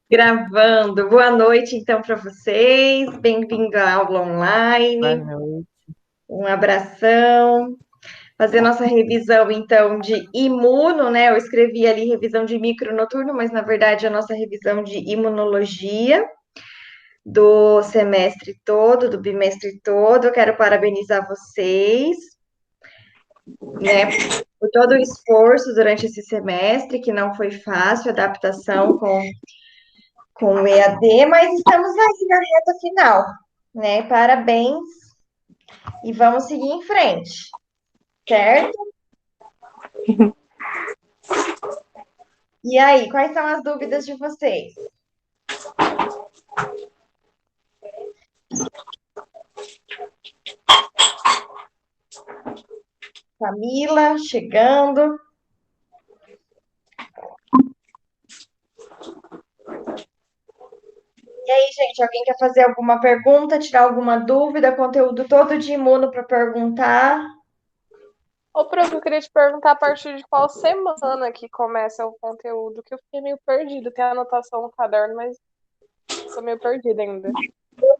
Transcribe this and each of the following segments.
Gravando. Boa noite, então, para vocês. Bem-vindo à aula Boa online. noite. Um abração. Fazer nossa revisão, então, de imuno, né? Eu escrevi ali revisão de micronoturno, mas na verdade a nossa revisão de imunologia do semestre todo, do bimestre todo. Eu quero parabenizar vocês, né, por todo o esforço durante esse semestre, que não foi fácil, adaptação com o EAD, mas estamos aí na reta final, né? Parabéns e vamos seguir em frente, certo? E aí, quais são as dúvidas de vocês? Camila, chegando. E aí, gente, alguém quer fazer alguma pergunta, tirar alguma dúvida? Conteúdo todo de imuno para perguntar. Ô, prof, eu queria te perguntar a partir de qual semana que começa o conteúdo, que eu fiquei meio perdida. Tem a anotação no caderno, mas tô meio perdida ainda.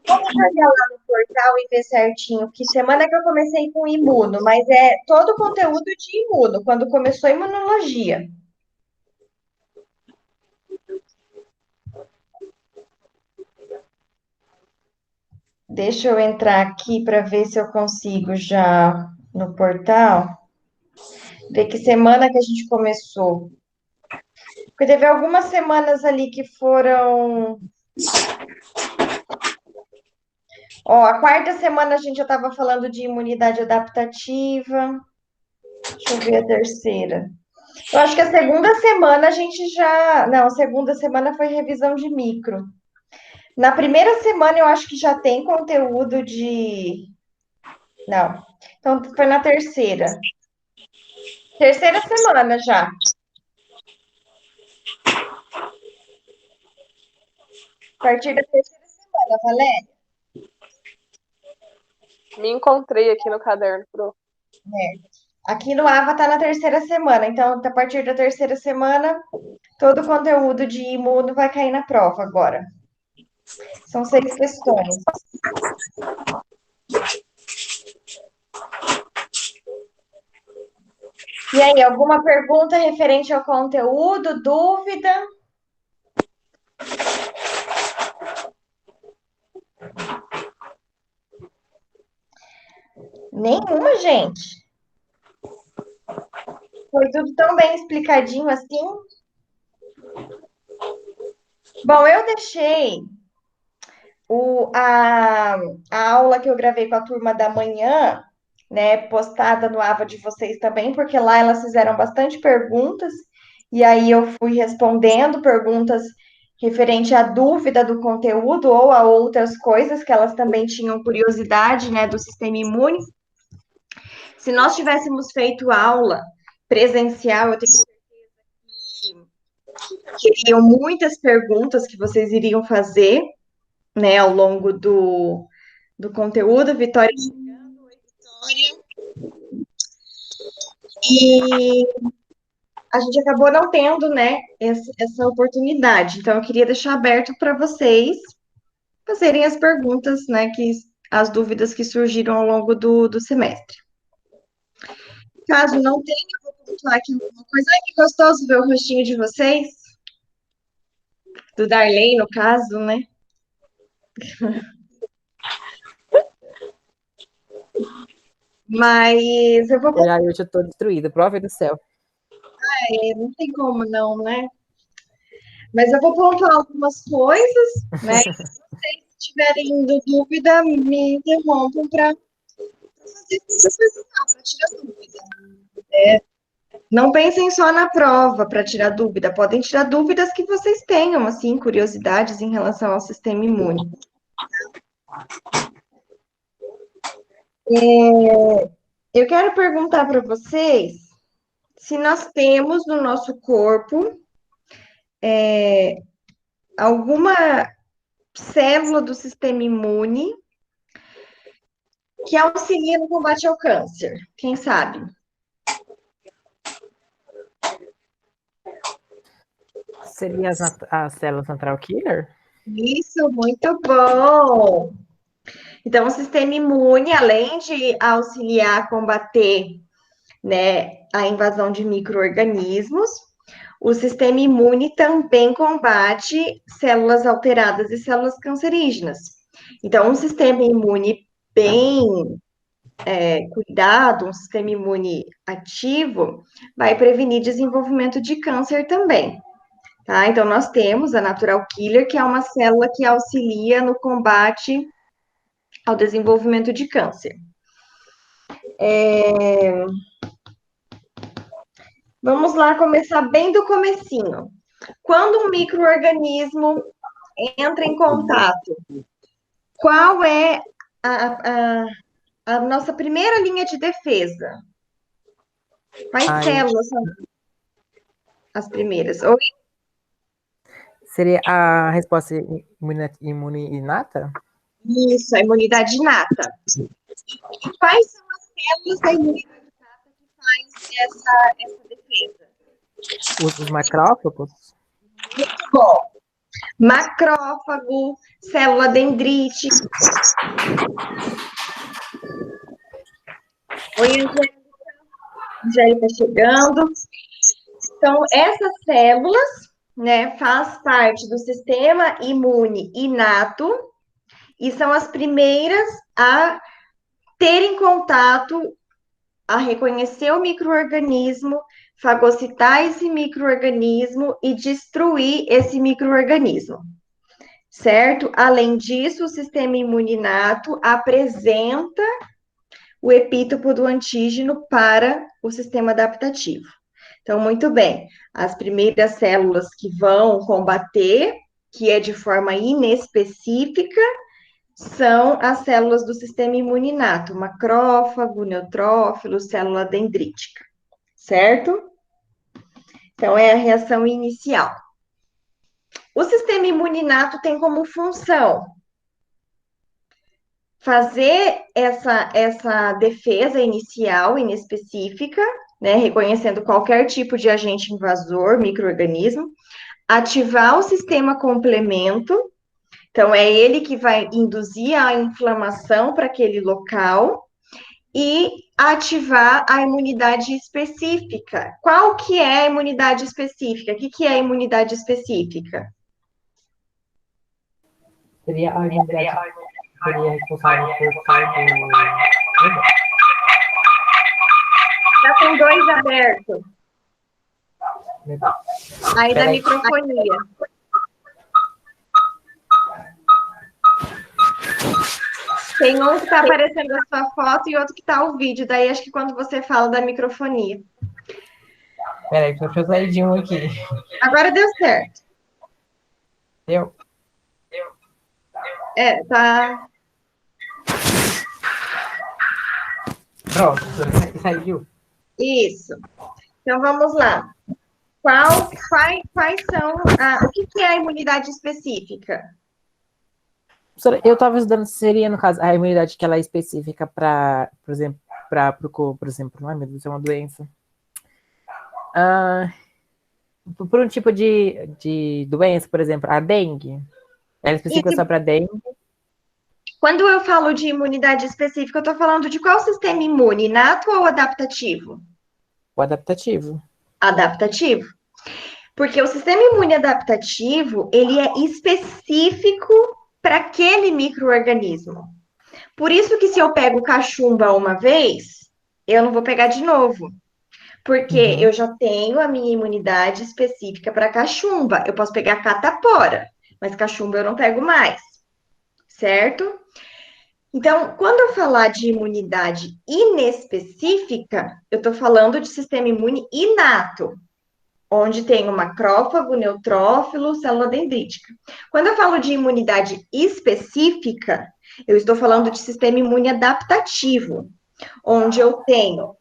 Vamos olhar lá no portal e ver certinho que semana que eu comecei com imuno, mas é todo o conteúdo de imuno, quando começou a imunologia. Deixa eu entrar aqui para ver se eu consigo já no portal, ver que semana que a gente começou. Porque teve algumas semanas ali que foram. Ó, a quarta semana a gente já estava falando de imunidade adaptativa. Deixa eu ver a terceira. Eu acho que a segunda semana a gente já. Não, a segunda semana foi revisão de micro. Na primeira semana eu acho que já tem conteúdo de. Não. Então foi na terceira. Terceira semana já. A partir da terceira semana, Valéria. Me encontrei aqui no caderno, prof. Aqui no AVA tá na terceira semana. Então, a partir da terceira semana, todo o conteúdo de imuno vai cair na prova agora. São 6 questões. E aí, alguma pergunta referente ao conteúdo, dúvida? Nenhuma, gente. Foi tudo tão bem explicadinho assim. Bom, eu deixei a aula que eu gravei com a turma da manhã, né, postada no AVA de vocês também, porque lá elas fizeram bastante perguntas, e aí eu fui respondendo perguntas referente à dúvida do conteúdo ou a outras coisas que elas também tinham curiosidade, né, do sistema imune. Se nós tivéssemos feito aula presencial, eu tenho que teriam muitas perguntas que vocês iriam fazer, né, ao longo do conteúdo. Vitória chegando, oi, Vitória. E a gente acabou não tendo, né, essa oportunidade. Então, eu queria deixar aberto para vocês fazerem as perguntas, né, as dúvidas que surgiram ao longo do semestre. Caso não tenha, eu vou pontuar aqui alguma coisa. Ai, que gostoso ver o rostinho de vocês, do Darley, no caso, né? Mas eu vou. Já eu já tô destruída, prova do céu. Não tem como não, né? Mas eu vou pontuar algumas coisas, né? Se vocês tiverem dúvida, me interrompam para tirar dúvida. Não pensem só na prova para tirar dúvida, podem tirar dúvidas que vocês tenham, assim, curiosidades em relação ao sistema imune. Eu quero perguntar para vocês se nós temos no nosso corpo alguma célula do sistema imune que auxilia no combate ao câncer. Quem sabe? Seria as células natural killer? Isso, muito bom. Então, o sistema imune, além de auxiliar a combater, né, a invasão de micro-organismos, o sistema imune também combate células alteradas e células cancerígenas. Então, um sistema imune bem cuidado, um sistema imune ativo, vai prevenir desenvolvimento de câncer também. Tá? Então, nós temos a natural killer, que é uma célula que auxilia no combate ao desenvolvimento de câncer. Vamos lá começar bem do comecinho. Quando um micro-organismo entra em contato, qual é a nossa primeira linha de defesa? Quais células são as primeiras? Oi? Seria a resposta imune inata? Isso, a imunidade inata. E quais são as células da imunidade inata que faz essa defesa? Os macrófagos? Muito bom. Macrófago, célula dendrítica. Oi, Angélica. Angélica chegando. Então, essas células, né, faz parte do sistema imune inato e são as primeiras a terem contato, a reconhecer o micro-organismo, fagocitar esse micro-organismo e destruir esse micro-organismo, certo? Além disso, o sistema imune inato apresenta o epítopo do antígeno para o sistema adaptativo. Então, muito bem, as primeiras células que vão combater, que é de forma inespecífica, são as células do sistema imune inato, macrófago, neutrófilo, célula dendrítica, certo? Então, é a reação inicial. O sistema imune inato tem como função fazer essa defesa inicial, inespecífica, né, reconhecendo qualquer tipo de agente invasor, micro-organismo, ativar o sistema complemento, então é ele que vai induzir a inflamação para aquele local e ativar a imunidade específica. Qual que é a imunidade específica? O que é a imunidade específica? Seria a imunidade seria responsável por parte do... Tá com dois abertos. Aí da microfonia. Tem um que tá aparecendo a sua foto e outro que tá o vídeo. Daí acho que quando você fala da microfonia. Peraí, deixa eu sair de um aqui. Agora deu certo. Deu? É, tá. Pronto, saiu. Isso. Então vamos lá. Quais são. O que é a imunidade específica? Eu estava estudando se seria, no caso, a imunidade que ela é específica para, por exemplo, por exemplo, ai meu Deus, é uma doença. Por um tipo de doença, por exemplo, a dengue. Ela é específica só para dengue. Quando eu falo de imunidade específica, eu estou falando de qual sistema imune, inato ou adaptativo? O adaptativo. Adaptativo. Porque o sistema imune adaptativo, ele é específico para aquele micro-organismo. Por isso que se eu pego cachumba uma vez, eu não vou pegar de novo. Porque eu já tenho a minha imunidade específica para cachumba. Eu posso pegar catapora, mas cachumba eu não pego mais. Certo? Então, quando eu falar de imunidade inespecífica, eu estou falando de sistema imune inato, onde tem o macrófago, neutrófilo, célula dendrítica. Quando eu falo de imunidade específica, eu estou falando de sistema imune adaptativo, onde eu tenho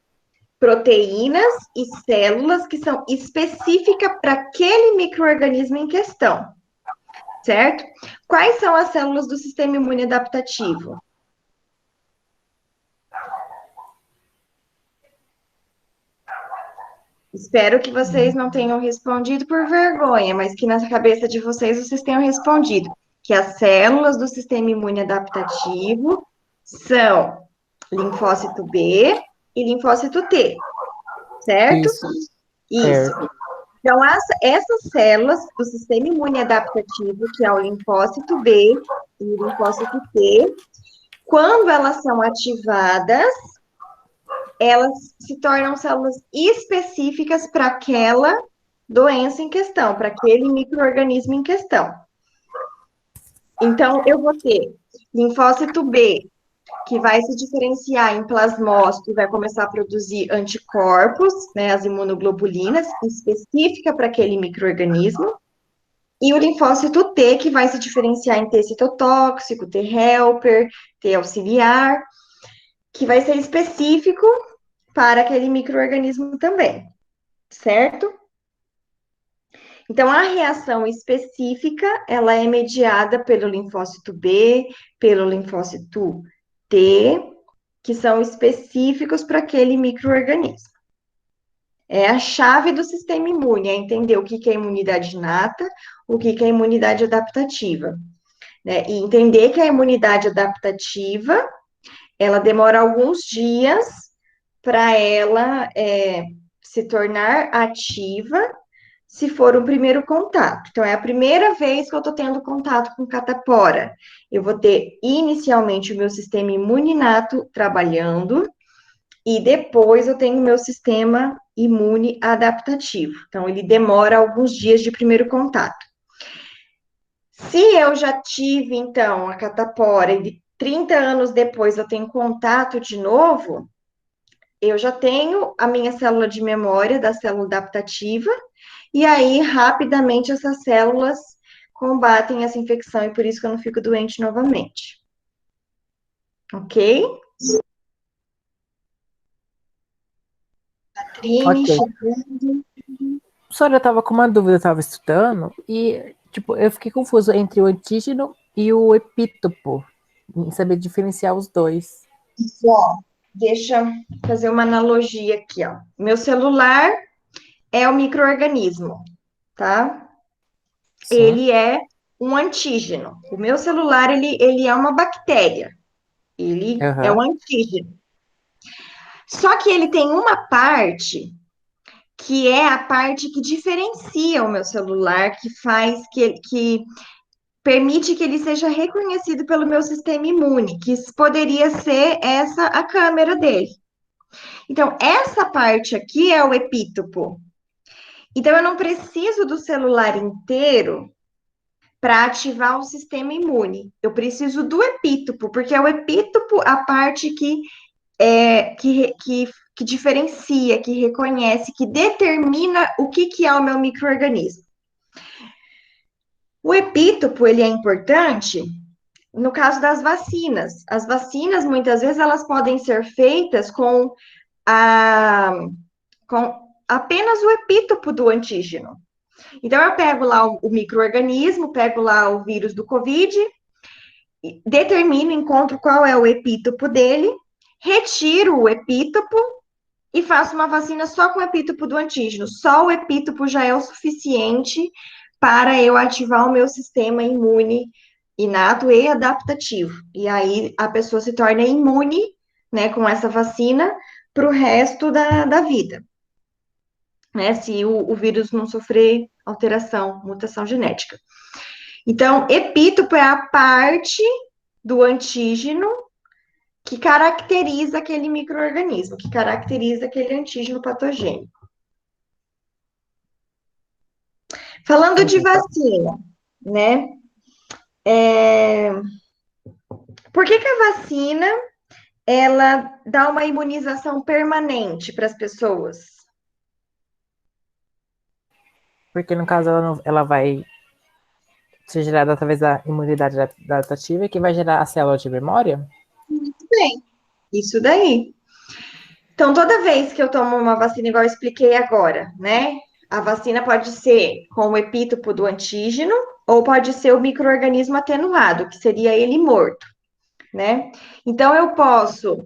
proteínas e células que são específicas para aquele micro-organismo em questão, certo? Quais são as células do sistema imune adaptativo? Espero que vocês não tenham respondido por vergonha, mas que na cabeça de vocês tenham respondido que as células do sistema imune adaptativo são linfócito B e linfócito T, certo? Isso, Isso. certo. Então, essas células do sistema imune adaptativo, que é o linfócito B e o linfócito T, quando elas são ativadas, elas se tornam células específicas para aquela doença em questão, para aquele micro-organismo em questão. Então, eu vou ter linfócito B, que vai se diferenciar em plasmócito e vai começar a produzir anticorpos, né, as imunoglobulinas, específica para aquele micro-organismo. E o linfócito T, que vai se diferenciar em T citotóxico, T helper, T auxiliar, que vai ser específico para aquele micro-organismo também, certo? Então, a reação específica, ela é mediada pelo linfócito B, pelo linfócito T, que são específicos para aquele micro-organismo. É a chave do sistema imune, é entender o que é imunidade inata, o que é imunidade adaptativa. Né? E entender que a imunidade adaptativa, ela demora alguns dias para ela se tornar ativa se for o primeiro contato. Então, é a primeira vez que eu estou tendo contato com catapora. Eu vou ter inicialmente o meu sistema imune inato trabalhando, e depois eu tenho o meu sistema imune adaptativo. Então, ele demora alguns dias de primeiro contato. Se eu já tive, então, a catapora e 30 anos depois eu tenho contato de novo, eu já tenho a minha célula de memória da célula adaptativa, e aí, rapidamente, essas células combatem essa infecção, e por isso que eu não fico doente novamente. Ok? Catrine, Ok. Professora, eu estava com uma dúvida, eu estava estudando, e tipo, eu fiquei confuso entre o antígeno e o epítopo, em saber diferenciar os dois. ó, deixa eu fazer uma analogia aqui, ó. Meu celular é o micro-organismo, tá? Sim. Ele é um antígeno. O meu celular, ele é uma bactéria. Ele é um Aham. antígeno. Só que ele tem uma parte que é a parte que diferencia o meu celular, que faz que permite que ele seja reconhecido pelo meu sistema imune, que poderia ser essa a câmera dele. Então, essa parte aqui é o epítopo. Então, eu não preciso do celular inteiro para ativar o sistema imune. Eu preciso do epítopo, porque é o epítopo a parte que diferencia, que reconhece, que determina o que é o meu micro-organismo. O epítopo, ele é importante no caso das vacinas. As vacinas, muitas vezes, elas podem ser feitas com apenas o epítopo do antígeno. Então, eu pego lá o micro-organismo, pego lá o vírus do Covid, determino, encontro qual é o epítopo dele, retiro o epítopo e faço uma vacina só com o epítopo do antígeno. Só o epítopo já é o suficiente para eu ativar o meu sistema imune inato e adaptativo. E aí a pessoa se torna imune, né, com essa vacina para o resto da vida. Né, se o vírus não sofrer alteração, mutação genética. Então, epítopo é a parte do antígeno que caracteriza aquele micro-organismo, que caracteriza aquele antígeno patogênico. Falando de vacina, né? Por que a vacina ela dá uma imunização permanente para as pessoas? Porque no caso ela vai ser gerada através da imunidade adaptativa, que vai gerar a célula de memória? Bem, isso daí. Então, toda vez que eu tomo uma vacina, igual eu expliquei agora, né? A vacina pode ser com o epítopo do antígeno, ou pode ser o micro-organismo atenuado, que seria ele morto, né? Então, eu posso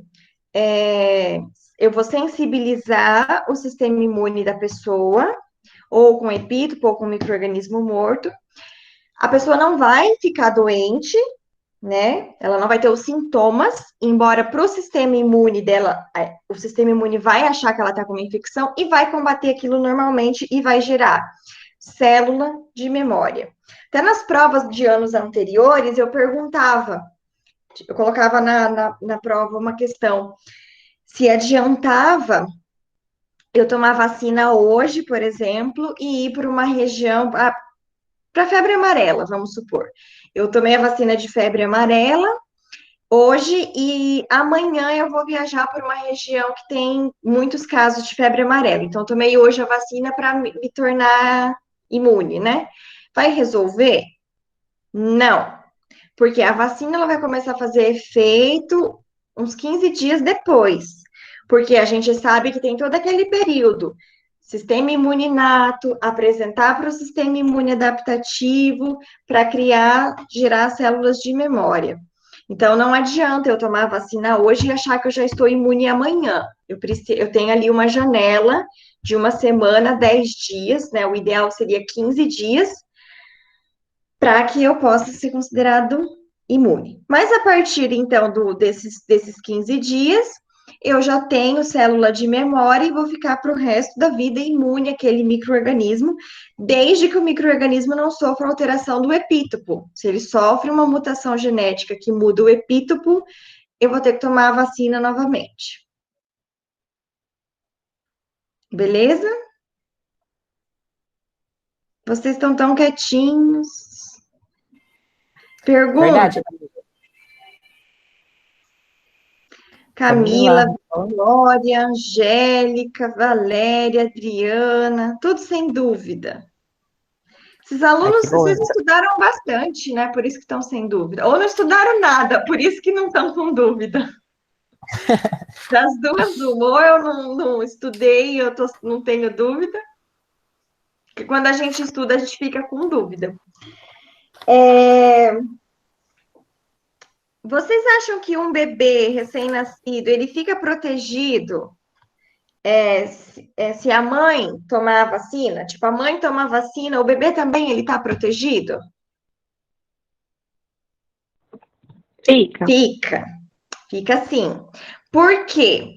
eu vou sensibilizar o sistema imune da pessoa, ou com epítopo, ou com micro-organismo morto. A pessoa não vai ficar doente, né? Ela não vai ter os sintomas, embora para o sistema imune dela, o sistema imune vai achar que ela está com uma infecção e vai combater aquilo normalmente e vai gerar célula de memória. Até nas provas de anos anteriores, eu perguntava, eu colocava na prova uma questão, se adiantava eu tomar vacina hoje, por exemplo, e ir para uma região, para febre amarela, vamos supor. Eu tomei a vacina de febre amarela hoje e amanhã eu vou viajar para uma região que tem muitos casos de febre amarela. Então, tomei hoje a vacina para me tornar imune, né? Vai resolver? Não, porque a vacina ela vai começar a fazer efeito uns 15 dias depois, porque a gente sabe que tem todo aquele período. Sistema imune inato, apresentar para o sistema imune adaptativo, para criar, gerar células de memória. Então, não adianta eu tomar a vacina hoje e achar que eu já estou imune amanhã. Eu tenho ali uma janela de uma semana, 10 dias, né? O ideal seria 15 dias, para que eu possa ser considerado imune. Mas a partir, então, desses 15 dias, eu já tenho célula de memória e vou ficar para o resto da vida imune àquele micro-organismo, desde que o micro-organismo não sofra alteração do epítopo. Se ele sofre uma mutação genética que muda o epítopo, eu vou ter que tomar a vacina novamente. Beleza? Vocês estão tão quietinhos. Pergunta. Verdade. Camila, Glória, Angélica, Valéria, Adriana, tudo sem dúvida. Esses alunos, vocês estudaram bastante, né? Por isso que estão sem dúvida. Ou não estudaram nada, por isso que não estão com dúvida. Das duas, uma. Ou eu não estudei e eu não tenho dúvida. Porque quando a gente estuda, a gente fica com dúvida. Vocês acham que um bebê recém-nascido, ele fica protegido se a mãe tomar a vacina? Tipo, a mãe toma a vacina, o bebê também, ele tá protegido? Fica assim. Por quê?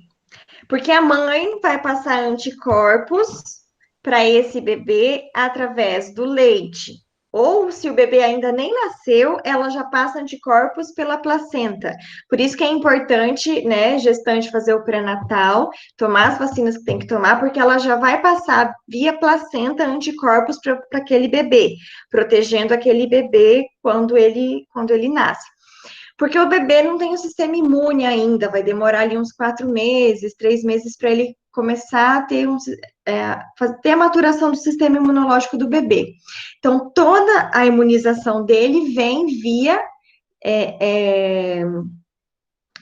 Porque a mãe vai passar anticorpos para esse bebê através do leite. Ou se o bebê ainda nem nasceu, ela já passa anticorpos pela placenta. Por isso que é importante, né, gestante fazer o pré-natal, tomar as vacinas que tem que tomar, porque ela já vai passar via placenta anticorpos para aquele bebê, protegendo aquele bebê quando ele nasce. Porque o bebê não tem o sistema imune ainda, vai demorar ali uns 4 meses, 3 meses para ele começar a ter, ter a maturação do sistema imunológico do bebê. Então, toda a imunização dele vem via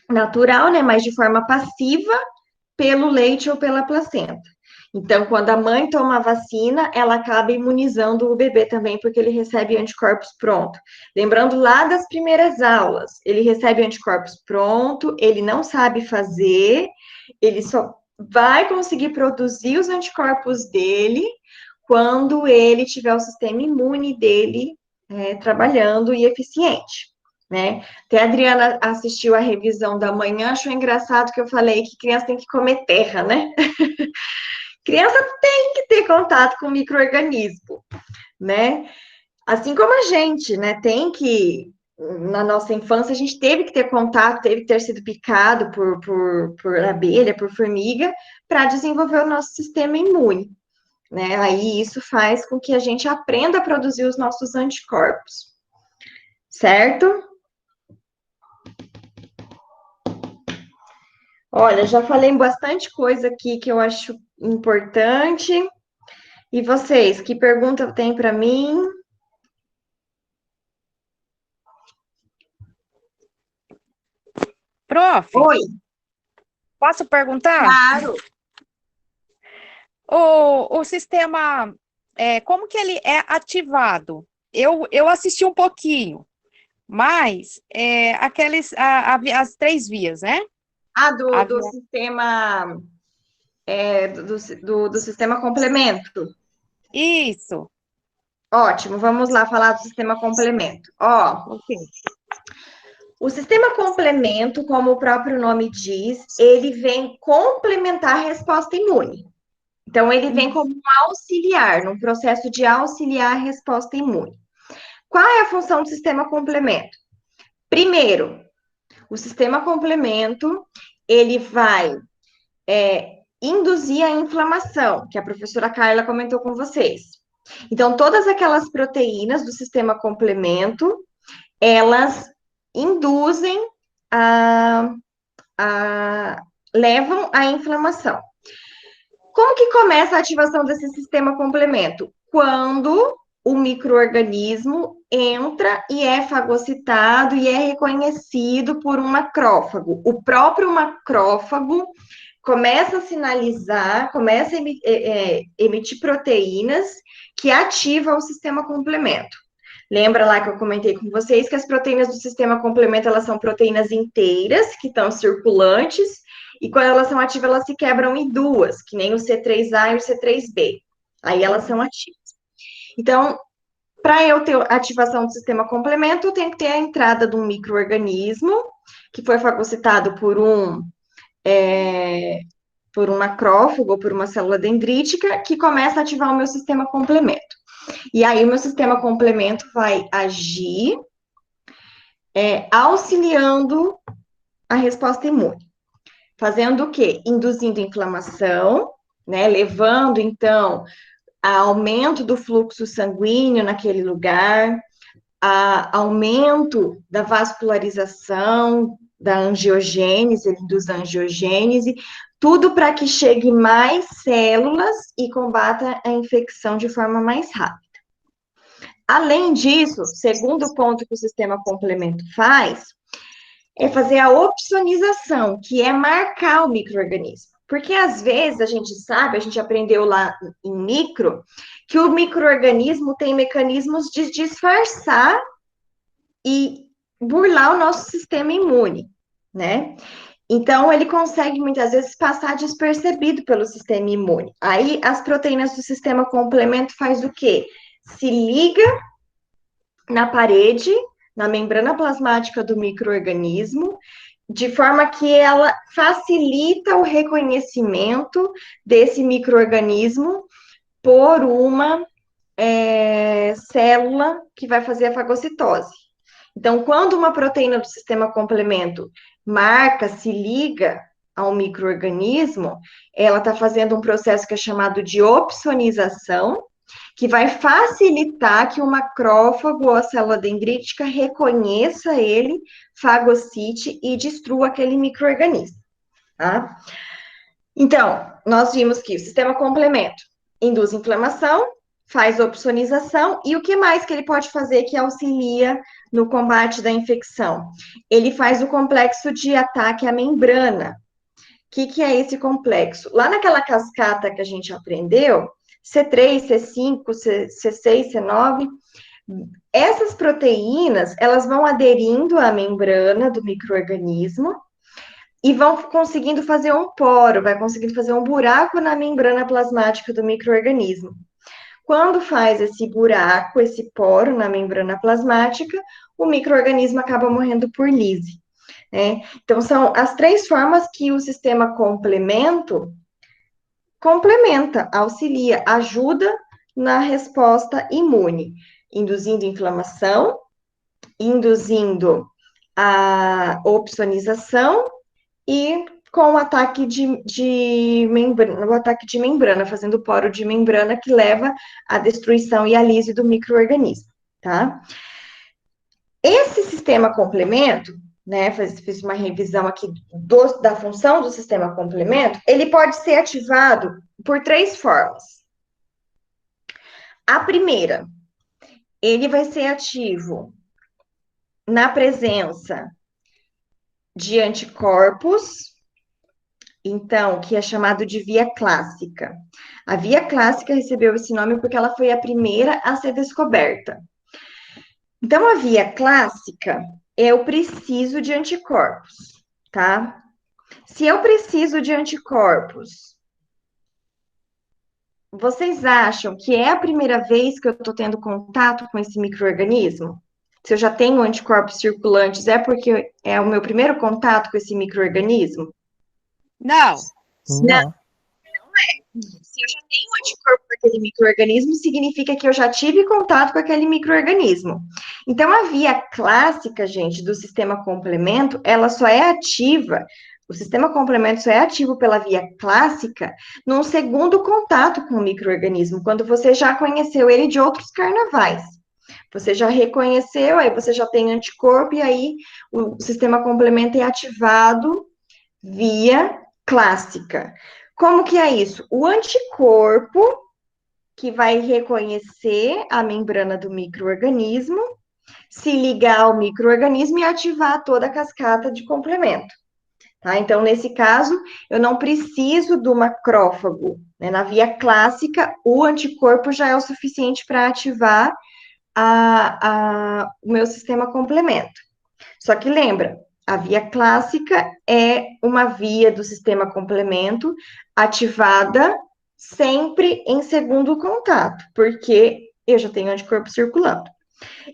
natural, né, mas de forma passiva, pelo leite ou pela placenta. Então, quando a mãe toma a vacina, ela acaba imunizando o bebê também, porque ele recebe anticorpos pronto. Lembrando lá das primeiras aulas, ele recebe anticorpos pronto, ele não sabe fazer, ele só vai conseguir produzir os anticorpos dele quando ele tiver o sistema imune dele trabalhando e eficiente. Né? Até a Adriana assistiu a revisão da manhã, achou engraçado que eu falei que criança tem que comer terra, né? Criança tem que ter contato com micro-organismo, né? Assim como a gente, né? Tem que, na nossa infância, a gente teve que ter contato, teve que ter sido picado por abelha, por formiga, para desenvolver o nosso sistema imune, né? Aí isso faz com que a gente aprenda a produzir os nossos anticorpos, certo? Olha, já falei bastante coisa aqui que eu acho importante. E vocês, que pergunta tem para mim? Prof, Oi, posso perguntar? claro. O sistema, como que ele é ativado? Eu assisti um pouquinho, mas as 3 vias, né? Do Havia... sistema, do sistema complemento. Isso. Ótimo, vamos lá falar do sistema complemento. Ó, Ok. o sistema complemento, como o próprio nome diz, ele vem complementar a resposta imune. Então, ele vem como um auxiliar, num processo de auxiliar a resposta imune. Qual é a função do sistema complemento? Primeiro, o sistema complemento, ele vai induzir a inflamação, que a professora Carla comentou com vocês. Então, todas aquelas proteínas do sistema complemento, elas induzem levam à inflamação. Como que começa a ativação desse sistema complemento? Quando o micro-organismo entra e é fagocitado e é reconhecido por um macrófago. O próprio macrófago começa a sinalizar, começa a emitir proteínas que ativam o sistema complemento. Lembra lá que eu comentei com vocês que as proteínas do sistema complemento, elas são proteínas inteiras, que estão circulantes, e quando elas são ativas, elas se quebram em duas, que nem o C3A e o C3B. Aí elas são ativas. Então, para eu ter ativação do sistema complemento, eu tenho que ter a entrada de um micro-organismo, que foi fagocitado por um macrófago ou por uma célula dendrítica, que começa a ativar o meu sistema complemento. E aí, o meu sistema complemento vai agir auxiliando a resposta imune. Fazendo o quê? Induzindo inflamação, né? Levando, então, a aumento do fluxo sanguíneo naquele lugar, a aumento da vascularização, da angiogênese, ele induz a angiogênese, tudo para que chegue mais células e combata a infecção de forma mais rápida. Além disso, segundo ponto que o sistema complemento faz, é fazer a opsonização, que é marcar o micro-organismo. Porque às vezes a gente sabe, a gente aprendeu lá em micro, que o micro-organismo tem mecanismos de disfarçar e burlar o nosso sistema imune, né? Então, ele consegue muitas vezes passar despercebido pelo sistema imune. Aí, as proteínas do sistema complemento faz o quê? Se liga na parede, na membrana plasmática do micro-organismo, de forma que ela facilita o reconhecimento desse micro-organismo por uma célula que vai fazer a fagocitose. Então, quando uma proteína do sistema complemento marca, se liga ao micro-organismo, ela está fazendo um processo que é chamado de opsonização, que vai facilitar que o macrófago ou a célula dendrítica reconheça ele, fagocite e destrua aquele micro-organismo, tá? Então, nós vimos que o sistema complemento induz inflamação, faz opsonização, e o que mais que ele pode fazer que auxilia no combate da infecção? Ele faz o complexo de ataque à membrana. O que é esse complexo? Lá naquela cascata que a gente aprendeu, C3, C5, C6, C9, essas proteínas, elas vão aderindo à membrana do micro-organismo e vão conseguindo fazer um poro, vai conseguindo fazer um buraco na membrana plasmática do micro-organismo. Quando faz esse buraco, esse poro na membrana plasmática, o micro-organismo acaba morrendo por lise, né? Então, são as três formas que o sistema complementa, auxilia, ajuda na resposta imune, induzindo inflamação, induzindo a opsonização e com o ataque de membrana, fazendo poro de membrana que leva à destruição e à lise do micro-organismo, tá? Esse sistema complemento, né, fiz uma revisão aqui da função do sistema complemento, ele pode ser ativado por três formas. A primeira, ele vai ser ativo na presença de anticorpos, então, que é chamado de via clássica. A via clássica recebeu esse nome porque ela foi a primeira a ser descoberta. Então, a via clássica, eu preciso de anticorpos, tá? Se eu preciso de anticorpos, vocês acham que é a primeira vez que eu estou tendo contato com esse micro-organismo? Se eu já tenho anticorpos circulantes, é porque é o meu primeiro contato com esse micro-organismo? Não. Não. Se eu já tenho anticorpo com aquele micro-organismo, significa que eu já tive contato com aquele micro-organismo. Então, a via clássica, gente, do sistema complemento, ela só é ativa, o sistema complemento só é ativo pela via clássica num segundo contato com o micro-organismo, quando você já conheceu ele de outros carnavais. Você já reconheceu, aí você já tem anticorpo, e aí o sistema complemento é ativado via clássica. Como que é isso? O anticorpo que vai reconhecer a membrana do micro-organismo, se ligar ao micro-organismo e ativar toda a cascata de complemento. Tá? Então, nesse caso, eu não preciso do macrófago. Né? Na via clássica, o anticorpo já é o suficiente para ativar o meu sistema complemento. Só que lembra, a via clássica é uma via do sistema complemento ativada sempre em segundo contato, porque eu já tenho anticorpo circulando.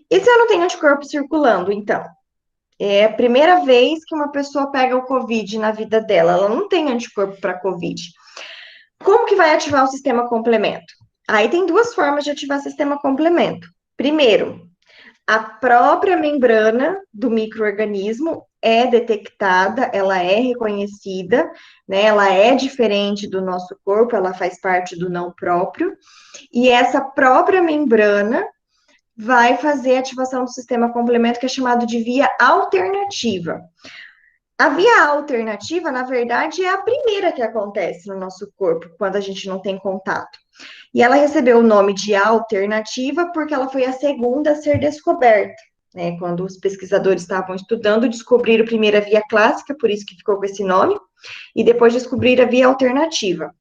E se eu não tenho anticorpo circulando, então? É a primeira vez que uma pessoa pega o Covid na vida dela, ela não tem anticorpo para Covid. Como que vai ativar o sistema complemento? Aí tem duas formas de ativar o sistema complemento. Primeiro, a própria membrana do micro-organismo é detectada, ela é reconhecida, né? Ela é diferente do nosso corpo, ela faz parte do não próprio, e essa própria membrana vai fazer a ativação do sistema complemento, que é chamado de via alternativa. A via alternativa, na verdade, é a primeira que acontece no nosso corpo, quando a gente não tem contato. E ela recebeu o nome de alternativa porque ela foi a segunda a ser descoberta. Né? Quando os pesquisadores estavam estudando, descobriram primeiro a via clássica, por isso que ficou com esse nome, e depois descobriram a via alternativa,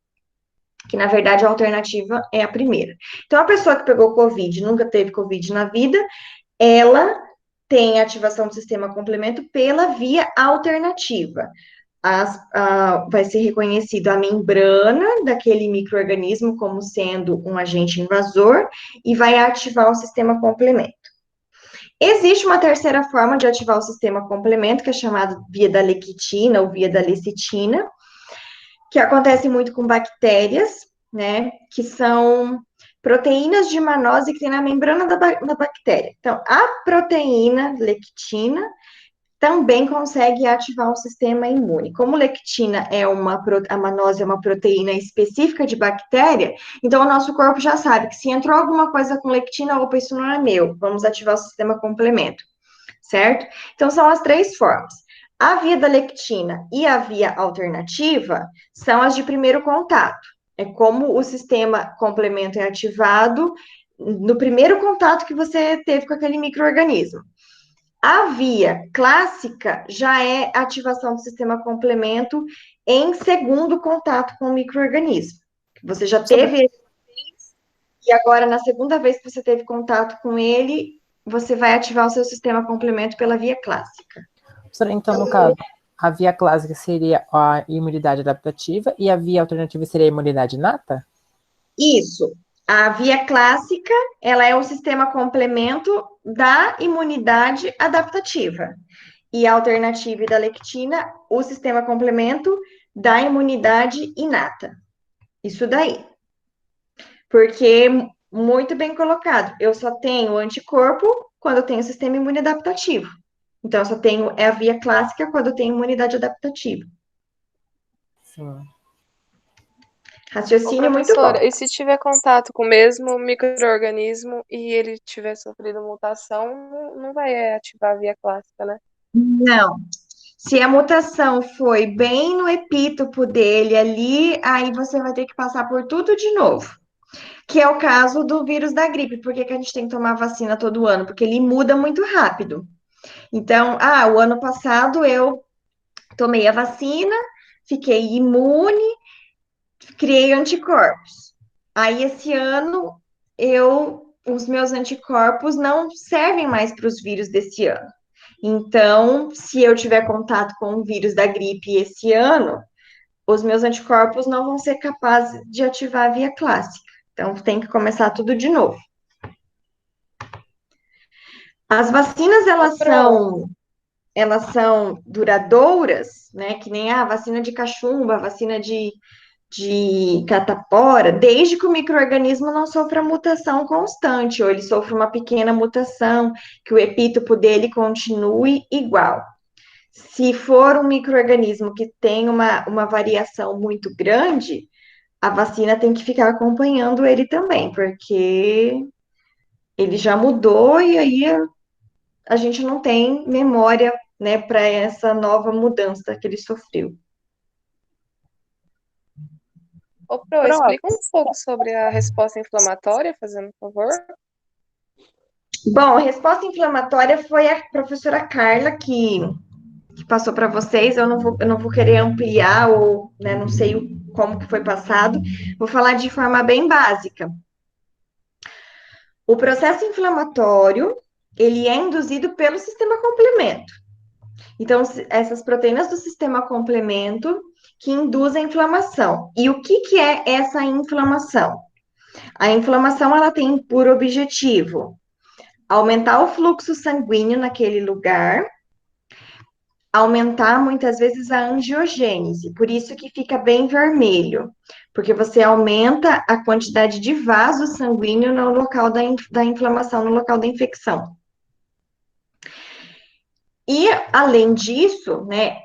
que na verdade a alternativa é a primeira. Então, a pessoa que pegou Covid, nunca teve Covid na vida, ela tem ativação do sistema complemento pela via alternativa. Vai ser reconhecido a membrana daquele micro-organismo como sendo um agente invasor e vai ativar o sistema complemento. Existe uma terceira forma de ativar o sistema complemento, que é chamada via da lectina ou via da lecitina, que acontece muito com bactérias, né, que são proteínas de manose que tem na membrana da bactéria. Então, a proteína lectina também consegue ativar o sistema imune. Como lectina a manose é uma proteína específica de bactéria, então o nosso corpo já sabe que se entrou alguma coisa com lectina, opa, isso não é meu, vamos ativar o sistema complemento, certo? Então são as três formas. A via da lectina e a via alternativa são as de primeiro contato. É como o sistema complemento é ativado no primeiro contato que você teve com aquele micro-organismo. A via clássica já é ativação do sistema complemento em segundo contato com o micro-organismo. Você já teve ele e agora, na segunda vez que você teve contato com ele, você vai ativar o seu sistema complemento pela via clássica. Então, no caso, a via clássica seria a imunidade adaptativa e a via alternativa seria a imunidade inata? Isso. A via clássica, ela é o sistema complemento da imunidade adaptativa. E a alternativa da lectina, o sistema complemento da imunidade inata. Isso daí. Porque, muito bem colocado, eu só tenho anticorpo quando eu tenho sistema imune adaptativo. Então, eu só tenho a via clássica quando eu tenho imunidade adaptativa. Sim. Raciocínio muito bom. E se tiver contato com o mesmo micro-organismo e ele tiver sofrido mutação, não vai ativar a via clássica, né? Não. Se a mutação foi bem no epítopo dele ali, aí você vai ter que passar por tudo de novo. Que é o caso do vírus da gripe. Por que a gente tem que tomar vacina todo ano? Porque ele muda muito rápido. Então, o ano passado eu tomei a vacina, fiquei imune, criei anticorpos. Aí esse ano os meus anticorpos não servem mais para os vírus desse ano. Então, se eu tiver contato com o vírus da gripe esse ano, os meus anticorpos não vão ser capazes de ativar a via clássica. Então, tem que começar tudo de novo. As vacinas, elas são duradouras, né? Que nem a vacina de cachumba, a vacina de catapora, desde que o micro-organismo não sofra mutação constante, ou ele sofra uma pequena mutação, que o epítopo dele continue igual. Se for um micro-organismo que tem uma variação muito grande, a vacina tem que ficar acompanhando ele também, porque ele já mudou e aí a gente não tem memória, né, para essa nova mudança que ele sofreu. Ô, Pro, explica um pouco sobre a resposta inflamatória, fazendo um favor. Bom, a resposta inflamatória foi a professora Carla que passou para vocês. Eu não vou querer ampliar ou, né, não sei como que foi passado. Vou falar de forma bem básica. O processo inflamatório, ele é induzido pelo sistema complemento. Então, essas proteínas do sistema complemento que induzem a inflamação. E o que é essa inflamação? A inflamação, ela tem por objetivo aumentar o fluxo sanguíneo naquele lugar, aumentar muitas vezes a angiogênese, por isso que fica bem vermelho, porque você aumenta a quantidade de vaso sanguíneo no local da inflamação, no local da infecção. E, além disso, né,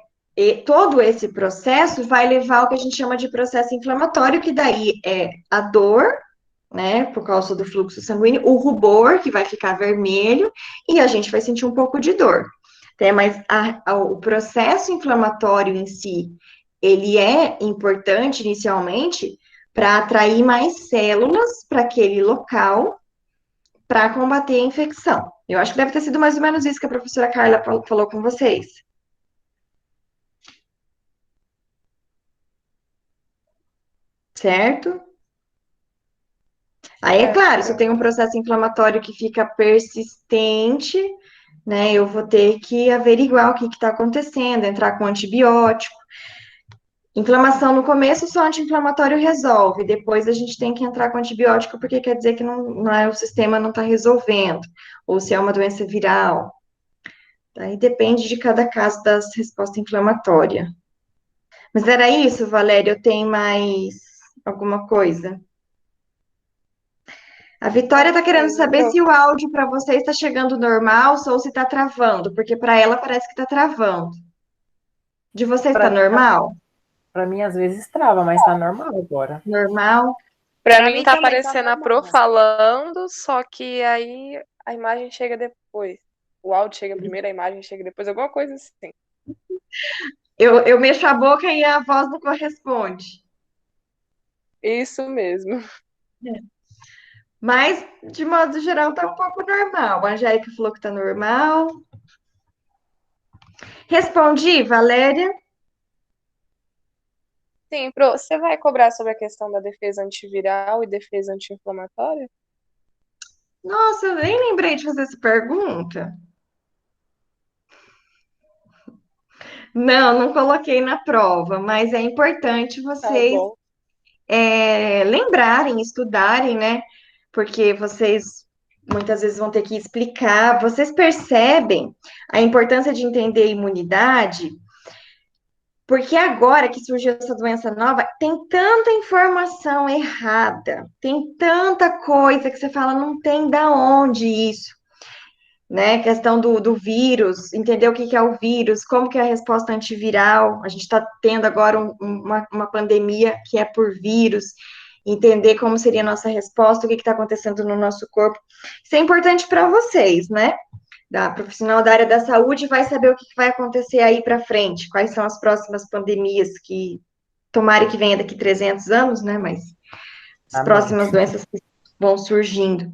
todo esse processo vai levar ao que a gente chama de processo inflamatório, que daí é a dor, né, por causa do fluxo sanguíneo, o rubor, que vai ficar vermelho, e a gente vai sentir um pouco de dor. Mas o processo inflamatório em si, ele é importante inicialmente para atrair mais células para aquele local para combater a infecção. Eu acho que deve ter sido mais ou menos isso que a professora Carla falou com vocês. Certo? Aí, é claro, se eu tenho um processo inflamatório que fica persistente, né, eu vou ter que averiguar o que está acontecendo, entrar com antibiótico. Inflamação no começo, só anti-inflamatório resolve. Depois a gente tem que entrar com antibiótico, porque quer dizer que não é, o sistema não está resolvendo, ou se é uma doença viral. Aí depende de cada caso das respostas inflamatórias. Mas era isso, Valéria? Eu tenho mais alguma coisa? A Vitória está querendo saber se o áudio para você está chegando normal ou se está travando, porque para ela parece que está travando. De você está normal? Para mim, às vezes trava, mas está normal agora. Normal? Para mim tá aparecendo a Pro falando, só que aí a imagem chega depois. O áudio chega primeiro, a imagem chega depois, alguma coisa assim. Eu mexo a boca e a voz não corresponde. Isso mesmo. Mas, de modo geral, tá um pouco normal. A Angélica falou que tá normal. Respondi, Valéria? Sim, Pro, você vai cobrar sobre a questão da defesa antiviral e defesa anti-inflamatória? Nossa, eu nem lembrei de fazer essa pergunta. Não coloquei na prova, mas é importante vocês lembrarem, estudarem, né? Porque vocês muitas vezes vão ter que explicar. Vocês percebem a importância de entender a imunidade? Porque agora que surgiu essa doença nova, tem tanta informação errada, tem tanta coisa que você fala, não tem da onde isso, né? Questão do vírus, entender o que é o vírus, como que é a resposta antiviral. A gente está tendo agora uma pandemia que é por vírus, entender como seria a nossa resposta, o que está acontecendo no nosso corpo. Isso é importante para vocês, né? Da profissional da área da saúde vai saber o que vai acontecer aí para frente, quais são as próximas pandemias que tomara que venha daqui 300 anos, né? Mas as próximas doenças que vão surgindo.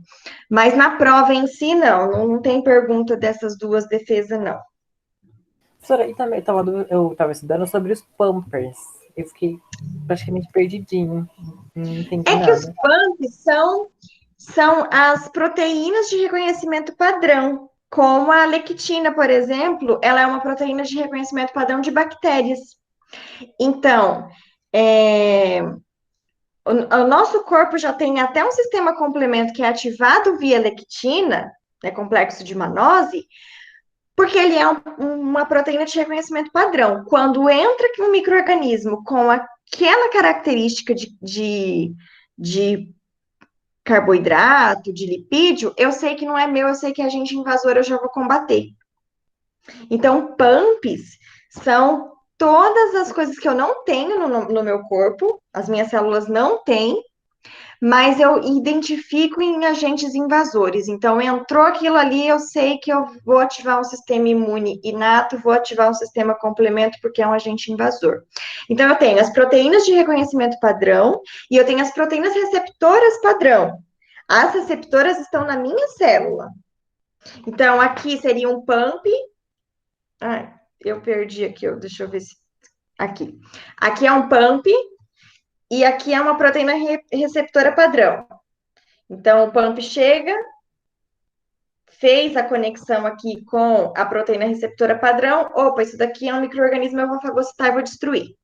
Mas na prova em si, não tem pergunta dessas duas defesas, não. Professora, e também eu estava estudando sobre os Pampers. Eu fiquei praticamente perdidinho. Não entendi nada. Que os Pampers são as proteínas de reconhecimento padrão. como a lectina, por exemplo, ela é uma proteína de reconhecimento padrão de bactérias. Então, o nosso corpo já tem até um sistema complemento que é ativado via lectina, né, complexo de Mannose, porque ele é uma proteína de reconhecimento padrão. Quando entra um micro-organismo com aquela característica de carboidrato, de lipídio, eu sei que não é meu, eu sei que é agente invasor, eu já vou combater. Então, PAMPs são todas as coisas que eu não tenho no meu corpo, as minhas células não têm, mas eu identifico em agentes invasores. Então, entrou aquilo ali, eu sei que eu vou ativar um sistema imune inato, vou ativar um sistema complemento, porque é um agente invasor. Então, eu tenho as proteínas de reconhecimento padrão e eu tenho as proteínas receptoras padrão. As receptoras estão na minha célula. Então, aqui seria um PAMP. Ah, eu perdi aqui, deixa eu ver se. Aqui. Aqui é um PAMP e aqui é uma proteína receptora padrão. Então, o PAMP chega, fez a conexão aqui com a proteína receptora padrão. Opa, isso daqui é um micro-organismo, eu vou fagocitar e vou destruir.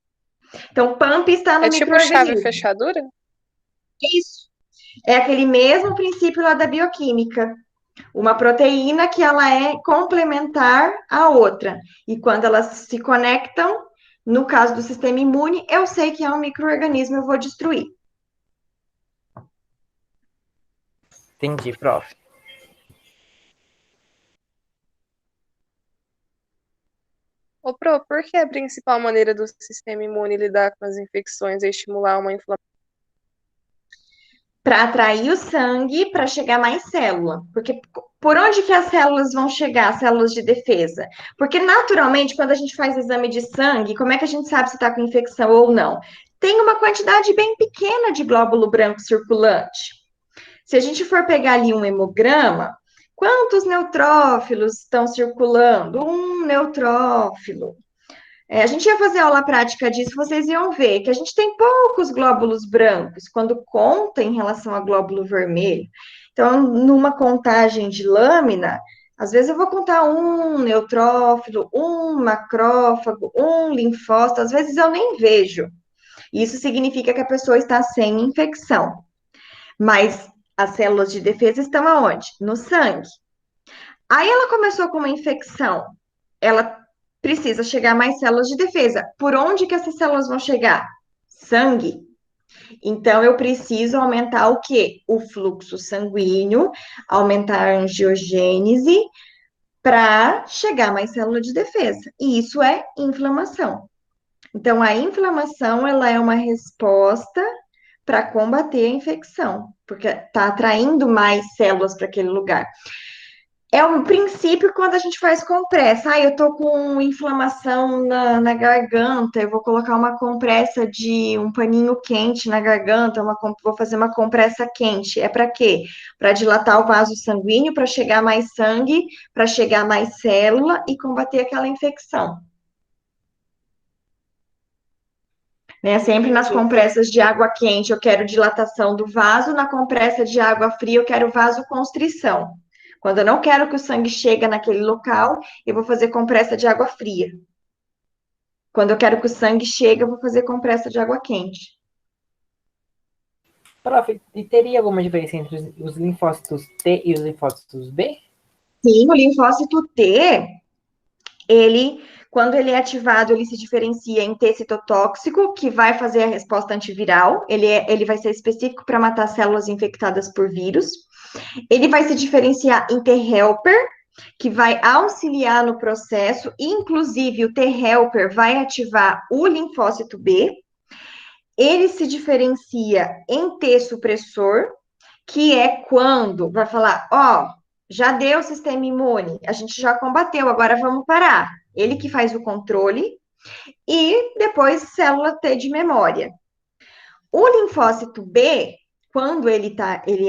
Então, PAMP está no É tipo chave e micro-organismo. fechadura? Isso. É aquele mesmo princípio lá da bioquímica. Uma proteína que ela é complementar à outra. E quando elas se conectam, no caso do sistema imune, eu sei que é um micro-organismo, eu vou destruir. Entendi, prof. Ô, Pro, por que a principal maneira do sistema imune lidar com as infecções é estimular uma inflamação? Para atrair o sangue, para chegar mais célula. Porque por onde que as células vão chegar, as células de defesa? Porque naturalmente, quando a gente faz exame de sangue, como é que a gente sabe se está com infecção ou não? Tem uma quantidade bem pequena de glóbulo branco circulante. Se a gente for pegar ali um hemograma, quantos neutrófilos estão circulando? Um neutrófilo. A gente ia fazer aula prática disso, vocês iam ver que a gente tem poucos glóbulos brancos, quando conta em relação a glóbulo vermelho. Então, numa contagem de lâmina, às vezes eu vou contar um neutrófilo, um macrófago, um linfócito, às vezes eu nem vejo. Isso significa que a pessoa está sem infecção. Mas as células de defesa estão aonde? No sangue. Aí ela começou com uma infecção. Ela precisa chegar mais células de defesa. Por onde que essas células vão chegar? Sangue. Então, eu preciso aumentar o quê? O fluxo sanguíneo, aumentar a angiogênese para chegar mais célula de defesa. E isso é inflamação. Então, a inflamação, ela é uma resposta para combater a infecção, porque está atraindo mais células para aquele lugar. É um princípio quando a gente faz compressa. Ah, eu tô com inflamação na garganta, eu vou colocar uma compressa de um paninho quente na garganta, vou fazer uma compressa quente. É para quê? Para dilatar o vaso sanguíneo, para chegar mais sangue, para chegar mais célula e combater aquela infecção. Né? Sempre nas compressas de água quente eu quero dilatação do vaso, na compressa de água fria eu quero vasoconstrição. Quando eu não quero que o sangue chegue naquele local, eu vou fazer compressa de água fria. Quando eu quero que o sangue chegue, eu vou fazer compressa de água quente. Prof, e teria alguma diferença entre os linfócitos T e os linfócitos B? Sim, o linfócito T, quando ele é ativado, ele se diferencia em T citotóxico, que vai fazer a resposta antiviral. Ele vai ser específico para matar células infectadas por vírus. Ele vai se diferenciar em T-helper, que vai auxiliar no processo, inclusive o T-helper vai ativar o linfócito B. Ele se diferencia em T-supressor, que é quando vai falar, ó, já deu o sistema imune, a gente já combateu, agora vamos parar. Ele que faz o controle e depois célula T de memória. O linfócito B, quando ele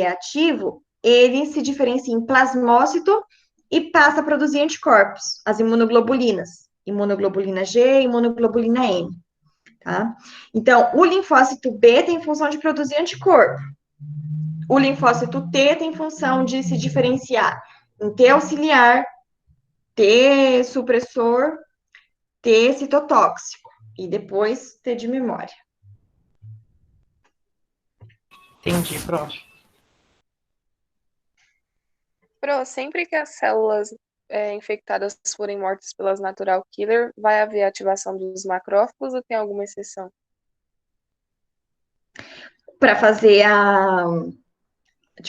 é ativo, ele se diferencia em plasmócito e passa a produzir anticorpos, as imunoglobulinas, imunoglobulina G, imunoglobulina M, tá? Então, o linfócito B tem função de produzir anticorpo. O linfócito T tem função de se diferenciar em T auxiliar, T supressor, T citotóxico e depois T de memória. Entendi, pronto. Pro, sempre que as células infectadas forem mortas pelas natural killer, vai haver ativação dos macrófagos ou tem alguma exceção? Para fazer a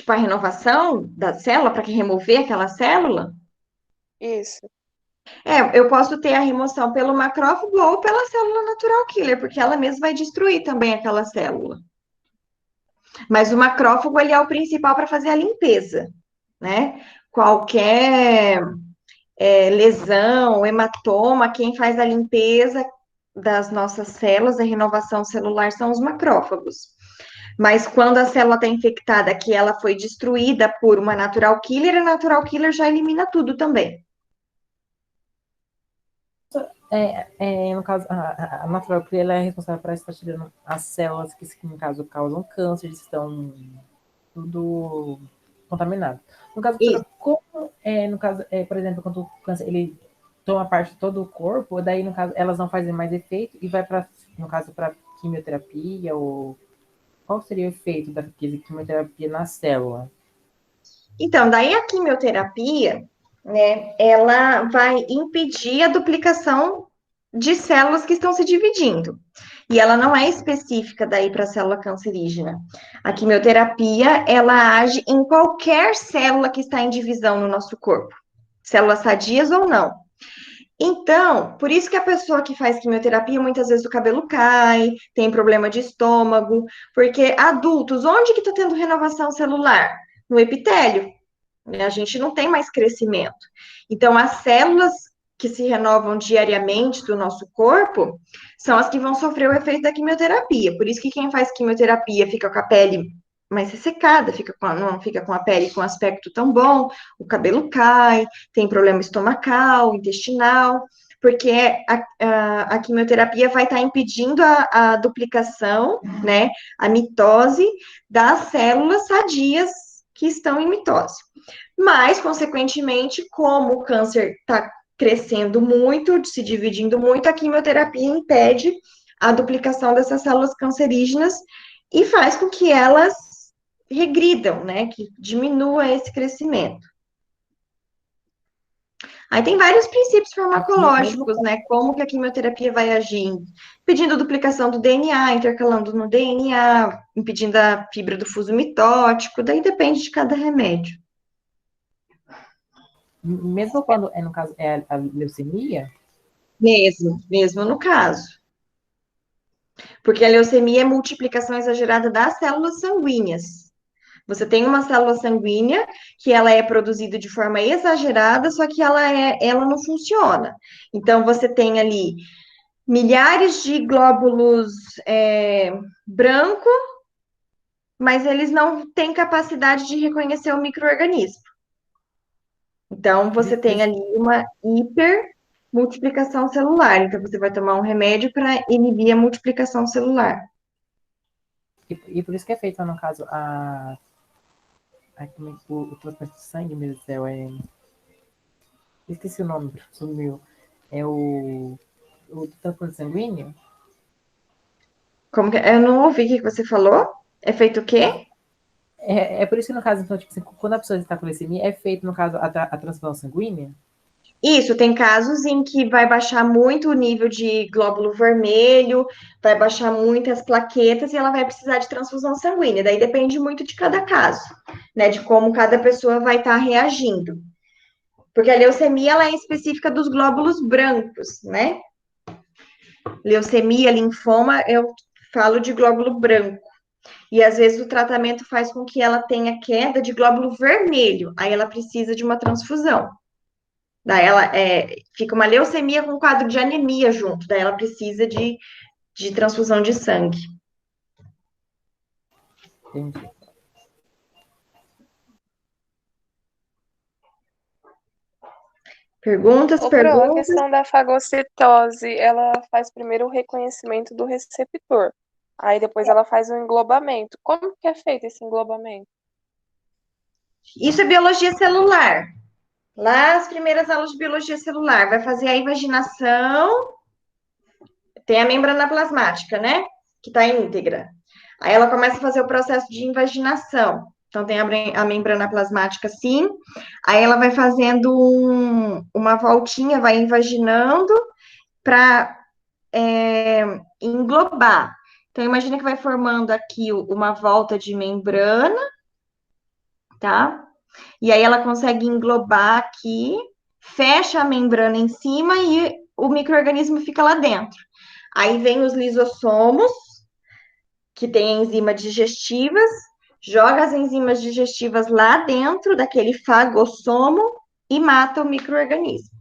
renovação da célula, para que remover aquela célula, Isso. eu posso ter a remoção pelo macrófago ou pela célula natural killer, porque ela mesma vai destruir também aquela célula. Mas o macrófago, ele é o principal para fazer a limpeza, né? Qualquer lesão, hematoma, quem faz a limpeza das nossas células, a renovação celular, são os macrófagos. Mas quando a célula está infectada, que ela foi destruída por uma natural killer, a natural killer já elimina tudo também. No caso, a natural killer ela é responsável por estar tirando as células que, no caso, causam câncer, estão tudo contaminado. No caso, Isso. por exemplo, quando o câncer ele toma parte de todo o corpo, daí, no caso, elas não fazem mais efeito e vai para, no caso, para quimioterapia ou qual seria o efeito da quimioterapia na célula? Então, daí a quimioterapia, né, ela vai impedir a duplicação de células que estão se dividindo. E ela não é específica daí para a célula cancerígena. A quimioterapia, ela age em qualquer célula que está em divisão no nosso corpo, células sadias ou não. Então, por isso que a pessoa que faz quimioterapia, muitas vezes o cabelo cai, tem problema de estômago, porque adultos, onde que está tendo renovação celular? No epitélio. A gente não tem mais crescimento. Então, as células que se renovam diariamente do nosso corpo são as que vão sofrer o efeito da quimioterapia. Por isso que quem faz quimioterapia fica com a pele mais ressecada, não fica com a pele com aspecto tão bom, o cabelo cai, tem problema estomacal, intestinal, porque a quimioterapia vai estar impedindo a duplicação, né, a mitose das células sadias que estão em mitose. Mas, consequentemente, como o câncer está crescendo muito, se dividindo muito, a quimioterapia impede a duplicação dessas células cancerígenas e faz com que elas regridam, né? Que diminua esse crescimento. Aí tem vários princípios farmacológicos, né? Como que a quimioterapia vai agir, impedindo a duplicação do DNA, intercalando no DNA, impedindo a fibra do fuso mitótico, daí depende de cada remédio. Mesmo quando, no caso, é a leucemia? Mesmo no caso. Porque a leucemia é multiplicação exagerada das células sanguíneas. Você tem uma célula sanguínea que ela é produzida de forma exagerada, só que ela não funciona. Então, você tem ali milhares de glóbulos brancos, mas eles não têm capacidade de reconhecer o micro-organismo. Então, você tem ali uma hipermultiplicação celular. Então, você vai tomar um remédio para inibir a multiplicação celular. E por isso que é feito, no caso, o transplante de sangue, meu Deus do céu, esqueci o nome, sumiu. É o transplante sanguíneo? Como que... Eu não ouvi o que você falou. É feito o quê? É por isso que, no caso, então, tipo assim, quando a pessoa está com leucemia, é feito, no caso, a transfusão sanguínea? Isso, tem casos em que vai baixar muito o nível de glóbulo vermelho, vai baixar muito as plaquetas e ela vai precisar de transfusão sanguínea. Daí depende muito de cada caso, né? De como cada pessoa vai estar reagindo. Porque a leucemia, ela é específica dos glóbulos brancos, né? Leucemia, linfoma, eu falo de glóbulo branco. E às vezes o tratamento faz com que ela tenha queda de glóbulo vermelho. Aí ela precisa de uma transfusão. Daí ela fica uma leucemia com quadro de anemia junto. Daí ela precisa de transfusão de sangue. Entendi. Perguntas, Ô, Pro, a perguntas. questão da fagocitose, ela faz primeiro o reconhecimento do receptor. Aí depois ela faz o englobamento. Como que é feito esse englobamento? Isso é biologia celular. Lá as primeiras aulas de biologia celular, vai fazer a invaginação, tem a membrana plasmática, né? Que está íntegra. Aí ela começa a fazer o processo de invaginação. Então, tem a membrana plasmática, sim. Aí ela vai fazendo uma voltinha, vai invaginando para englobar. Então, imagina que vai formando aqui uma volta de membrana, tá? E aí ela consegue englobar aqui, fecha a membrana em cima e o micro-organismo fica lá dentro. Aí vem os lisossomos, que tem enzimas digestivas, joga as enzimas digestivas lá dentro daquele fagossomo e mata o micro-organismo.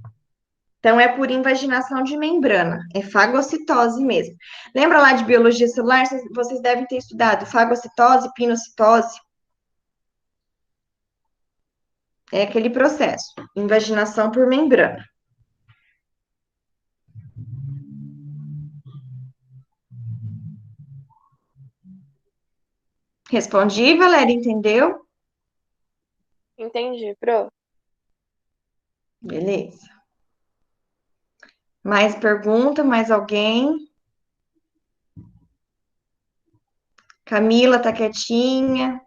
Então, é por invaginação de membrana, é fagocitose mesmo. Lembra lá de biologia celular? Vocês devem ter estudado fagocitose, pinocitose. É aquele processo, invaginação por membrana. Respondi, Valéria, entendeu? Entendi, pro. Beleza. Mais pergunta? Mais alguém? Camila tá quietinha.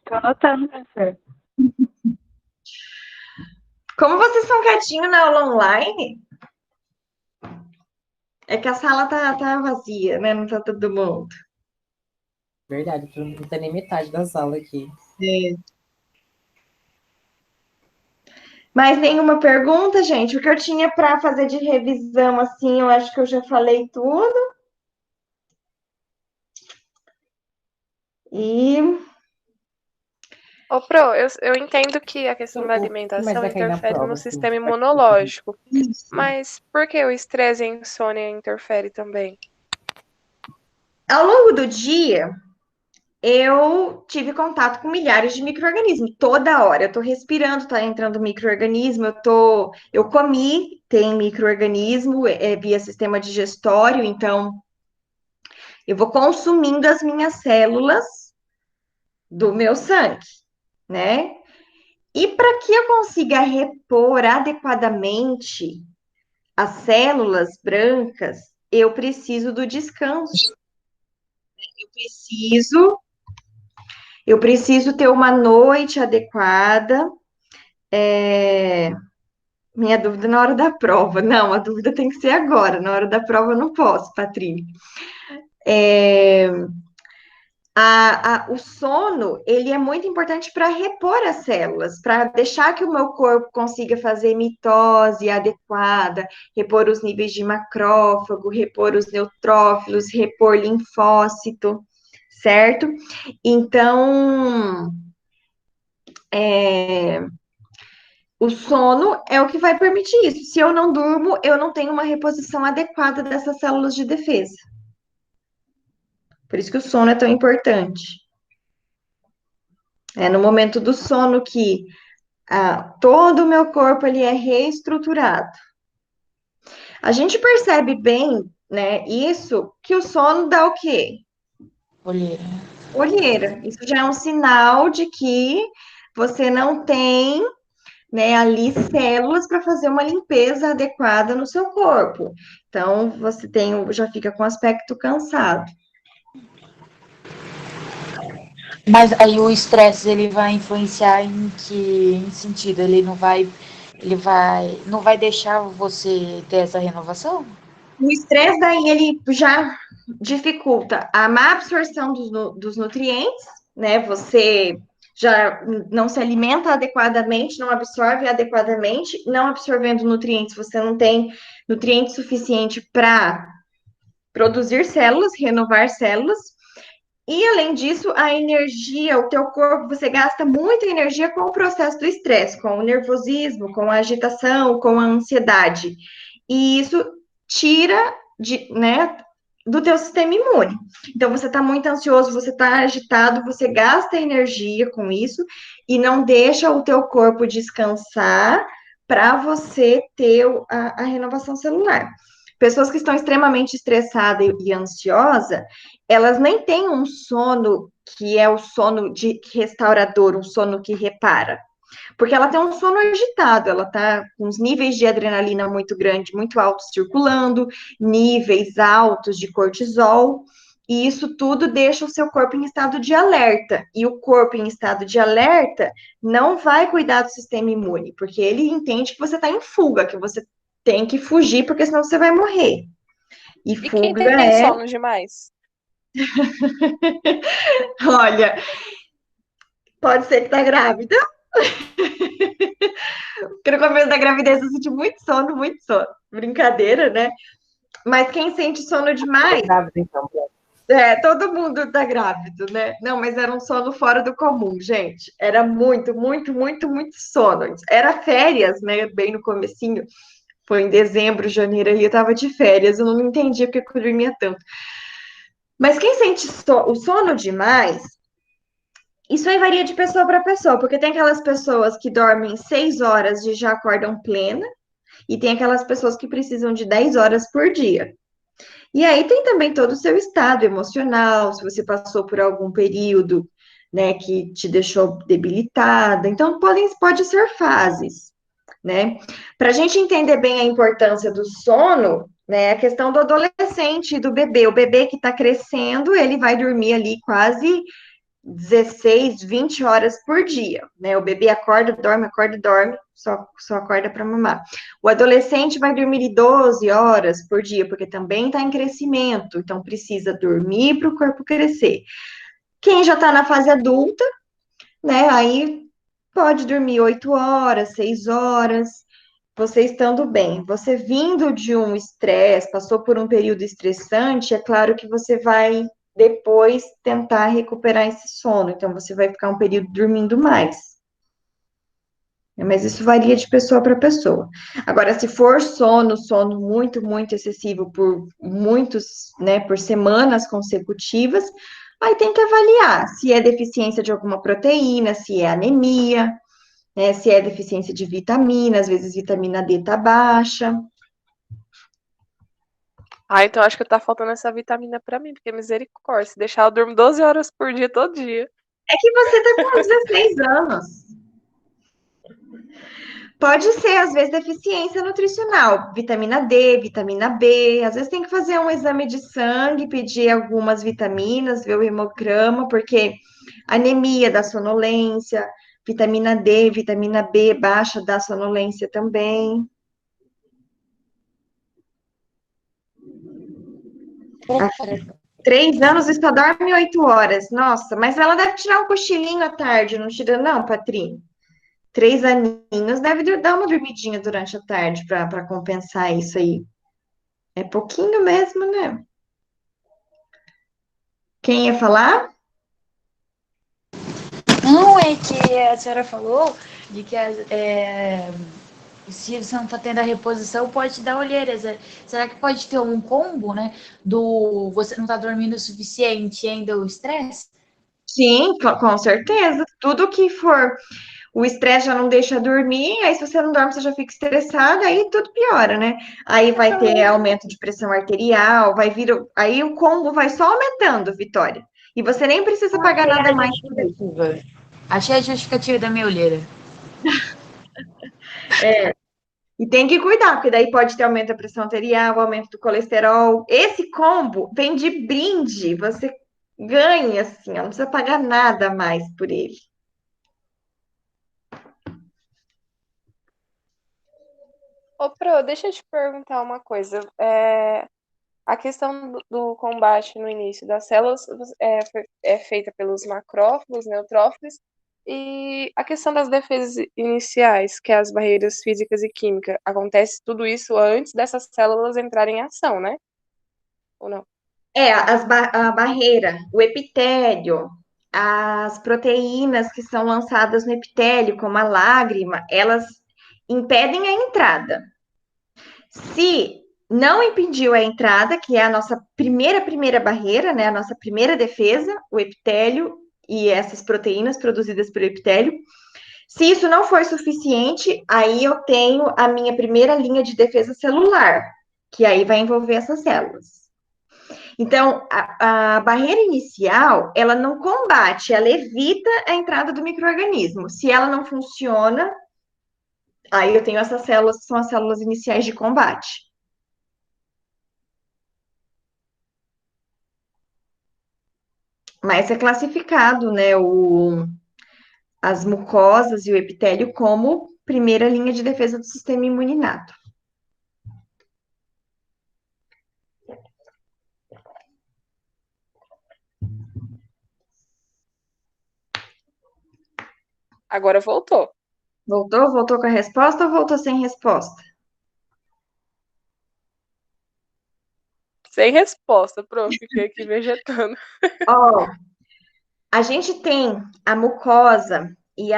Tô anotando, professor. Como vocês são quietinhos na aula online, é que a sala tá vazia, né? Não tá todo mundo. Verdade, não tem nem metade da sala aqui. Mais nenhuma pergunta, gente? O que eu tinha para fazer de revisão, assim, eu acho que eu já falei tudo. E Ô, Pro, eu entendo que a questão da O que mais alimentação vai cair na interfere no prova? Assim, sistema imunológico. Mas por que o estresse e a insônia interferem também? ao longo do dia, eu tive contato com milhares de micro-organismos. Toda hora eu tô respirando, tá entrando micro-organismo, eu comi, tem micro-organismo, via sistema digestório, então eu vou consumindo as minhas células do meu sangue, né? E para que eu consiga repor adequadamente as células brancas, eu preciso do descanso. Eu preciso, eu preciso ter uma noite adequada. Minha dúvida na hora da prova. Não, a dúvida tem que ser agora. Na hora da prova eu não posso, Patrícia. O sono, ele é muito importante para repor as células, para deixar que o meu corpo consiga fazer mitose adequada, repor os níveis de macrófago, repor os neutrófilos, repor linfócito, certo? Então, o sono é o que vai permitir isso. Se eu não durmo, eu não tenho uma reposição adequada dessas células de defesa. Por isso que o sono é tão importante. É no momento do sono que todo o meu corpo ele é reestruturado. A gente percebe bem, né, isso, que o sono dá o quê? Olheira. Olheira. Isso já é um sinal de que você não tem, né, ali células para fazer uma limpeza adequada no seu corpo. Então, você já fica com aspecto cansado. Mas aí o estresse ele vai influenciar em sentido? Não vai deixar você ter essa renovação? O estresse daí ele já dificulta a má absorção dos nutrientes, né? Você já não se alimenta adequadamente, não absorve adequadamente, não absorvendo nutrientes, você não tem nutriente suficiente para produzir células, renovar células. E além disso, a energia, o teu corpo, você gasta muita energia com o processo do estresse, com o nervosismo, com a agitação, com a ansiedade. E isso tira né, do teu sistema imune. Então, você está muito ansioso, você está agitado, você gasta energia com isso e não deixa o teu corpo descansar para você ter a renovação celular. Pessoas que estão extremamente estressadas e ansiosas, elas nem têm um sono que é o sono de restaurador, um sono que repara. Porque ela tem um sono agitado, ela tá com os níveis de adrenalina muito grande, muito altos circulando, níveis altos de cortisol, e isso tudo deixa o seu corpo em estado de alerta. E o corpo em estado de alerta não vai cuidar do sistema imune, porque ele entende que você está em fuga, que você tem que fugir, porque senão você vai morrer. E E quem fuga tem é, sono demais? olha, pode ser que tá grávida, porque no começo da gravidez eu senti muito sono, muito sono. Brincadeira, né? Mas quem sente sono Tô demais, grávida, então. todo mundo tá grávido, né? Não, mas era um sono fora do comum, gente. Era muito, muito, muito, muito sono. Era férias, né? Bem no comecinho. Foi em dezembro, janeiro ali, eu tava de férias. Eu não entendia porque eu dormia tanto. Mas quem sente o sono demais, isso aí varia de pessoa para pessoa, porque tem aquelas pessoas que dormem 6 horas e já acordam plena, e tem aquelas pessoas que precisam de 10 horas por dia. E aí tem também todo o seu estado emocional, se você passou por algum período, né, que te deixou debilitada. Então, pode ser fases, né? Para a gente entender bem a importância do sono, né, a questão do adolescente e do bebê. O bebê que está crescendo, ele vai dormir ali quase 16, 20 horas por dia, né? O bebê acorda, dorme, só acorda para mamar. O adolescente vai dormir 12 horas por dia, porque também está em crescimento, então precisa dormir para o corpo crescer. Quem já está na fase adulta, né? Aí pode dormir 8 horas, 6 horas, você estando bem. Você vindo de um estresse, passou por um período estressante, é claro que você vai depois tentar recuperar esse sono. Então, você vai ficar um período dormindo mais. Mas isso varia de pessoa para pessoa. Agora, se for sono muito, muito excessivo por muitos, né, por semanas consecutivas, aí tem que avaliar se é deficiência de alguma proteína, se é anemia, né, se é deficiência de vitamina, às vezes vitamina D tá baixa. Ah, então acho que tá faltando essa vitamina pra mim, porque misericórdia, se deixar eu durmo 12 horas por dia todo dia. É que você tá com 16 anos. Pode ser, às vezes, deficiência nutricional, vitamina D, vitamina B. Às vezes tem que fazer um exame de sangue, pedir algumas vitaminas, ver o hemograma, porque anemia dá sonolência, vitamina D, vitamina B baixa dá sonolência também. 3 anos e só dorme 8 horas. Nossa, mas ela deve tirar um cochilinho à tarde, não tira, não, Patrícia? 3 aninhos deve dar uma dormidinha durante a tarde para compensar isso aí. É pouquinho mesmo, né? Quem ia falar? Não, é que a senhora falou de que se você não está tendo a reposição, pode te dar olheiras. Será que pode ter um combo, né? Do você não tá dormindo o suficiente e ainda o estresse? Sim, com certeza. Tudo que for. O estresse já não deixa dormir, aí se você não dorme, você já fica estressada, aí tudo piora, né? Aí vai ter aumento de pressão arterial, vai vir. Aí o combo vai só aumentando, Vitória. E você nem precisa pagar Achei nada a mais por isso. justificativa. Achei a justificativa da minha olheira. E tem que cuidar, porque daí pode ter aumento da pressão arterial, aumento do colesterol. Esse combo vem de brinde, você ganha, assim, ó, não precisa pagar nada mais por ele. Ô, Pro, deixa eu te perguntar uma coisa. A questão do combate no início das células é feita pelos macrófagos, neutrófilos, e a questão das defesas iniciais, que é as barreiras físicas e químicas, acontece tudo isso antes dessas células entrarem em ação, né? Ou não? A barreira, o epitélio, as proteínas que são lançadas no epitélio, como a lágrima, elas impedem a entrada. Se não impediu a entrada, que é a nossa primeira barreira, né, a nossa primeira defesa, o epitélio e essas proteínas produzidas pelo epitélio, se isso não for suficiente, aí eu tenho a minha primeira linha de defesa celular, que aí vai envolver essas células. Então, a barreira inicial, ela não combate, ela evita a entrada do micro-organismo. Se ela não funciona, aí eu tenho essas células que são as células iniciais de combate. Mas é classificado, né, as mucosas e o epitélio como primeira linha de defesa do sistema imune inato. Agora voltou. Voltou? Voltou com a resposta ou voltou sem resposta? Sem resposta, pronto, fiquei aqui vegetando. Ó, a gente tem a mucosa e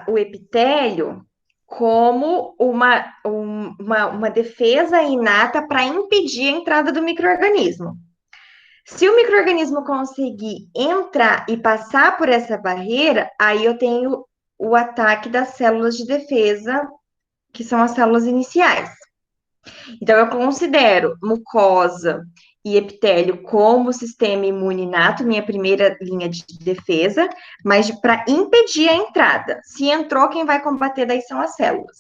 o epitélio como uma defesa inata para impedir a entrada do micro-organismo. Se o micro-organismo conseguir entrar e passar por essa barreira, aí eu tenho o ataque das células de defesa, que são as células iniciais. Então, eu considero mucosa e epitélio como sistema imune inato, minha primeira linha de defesa, mas para impedir a entrada. Se entrou, quem vai combater daí são as células.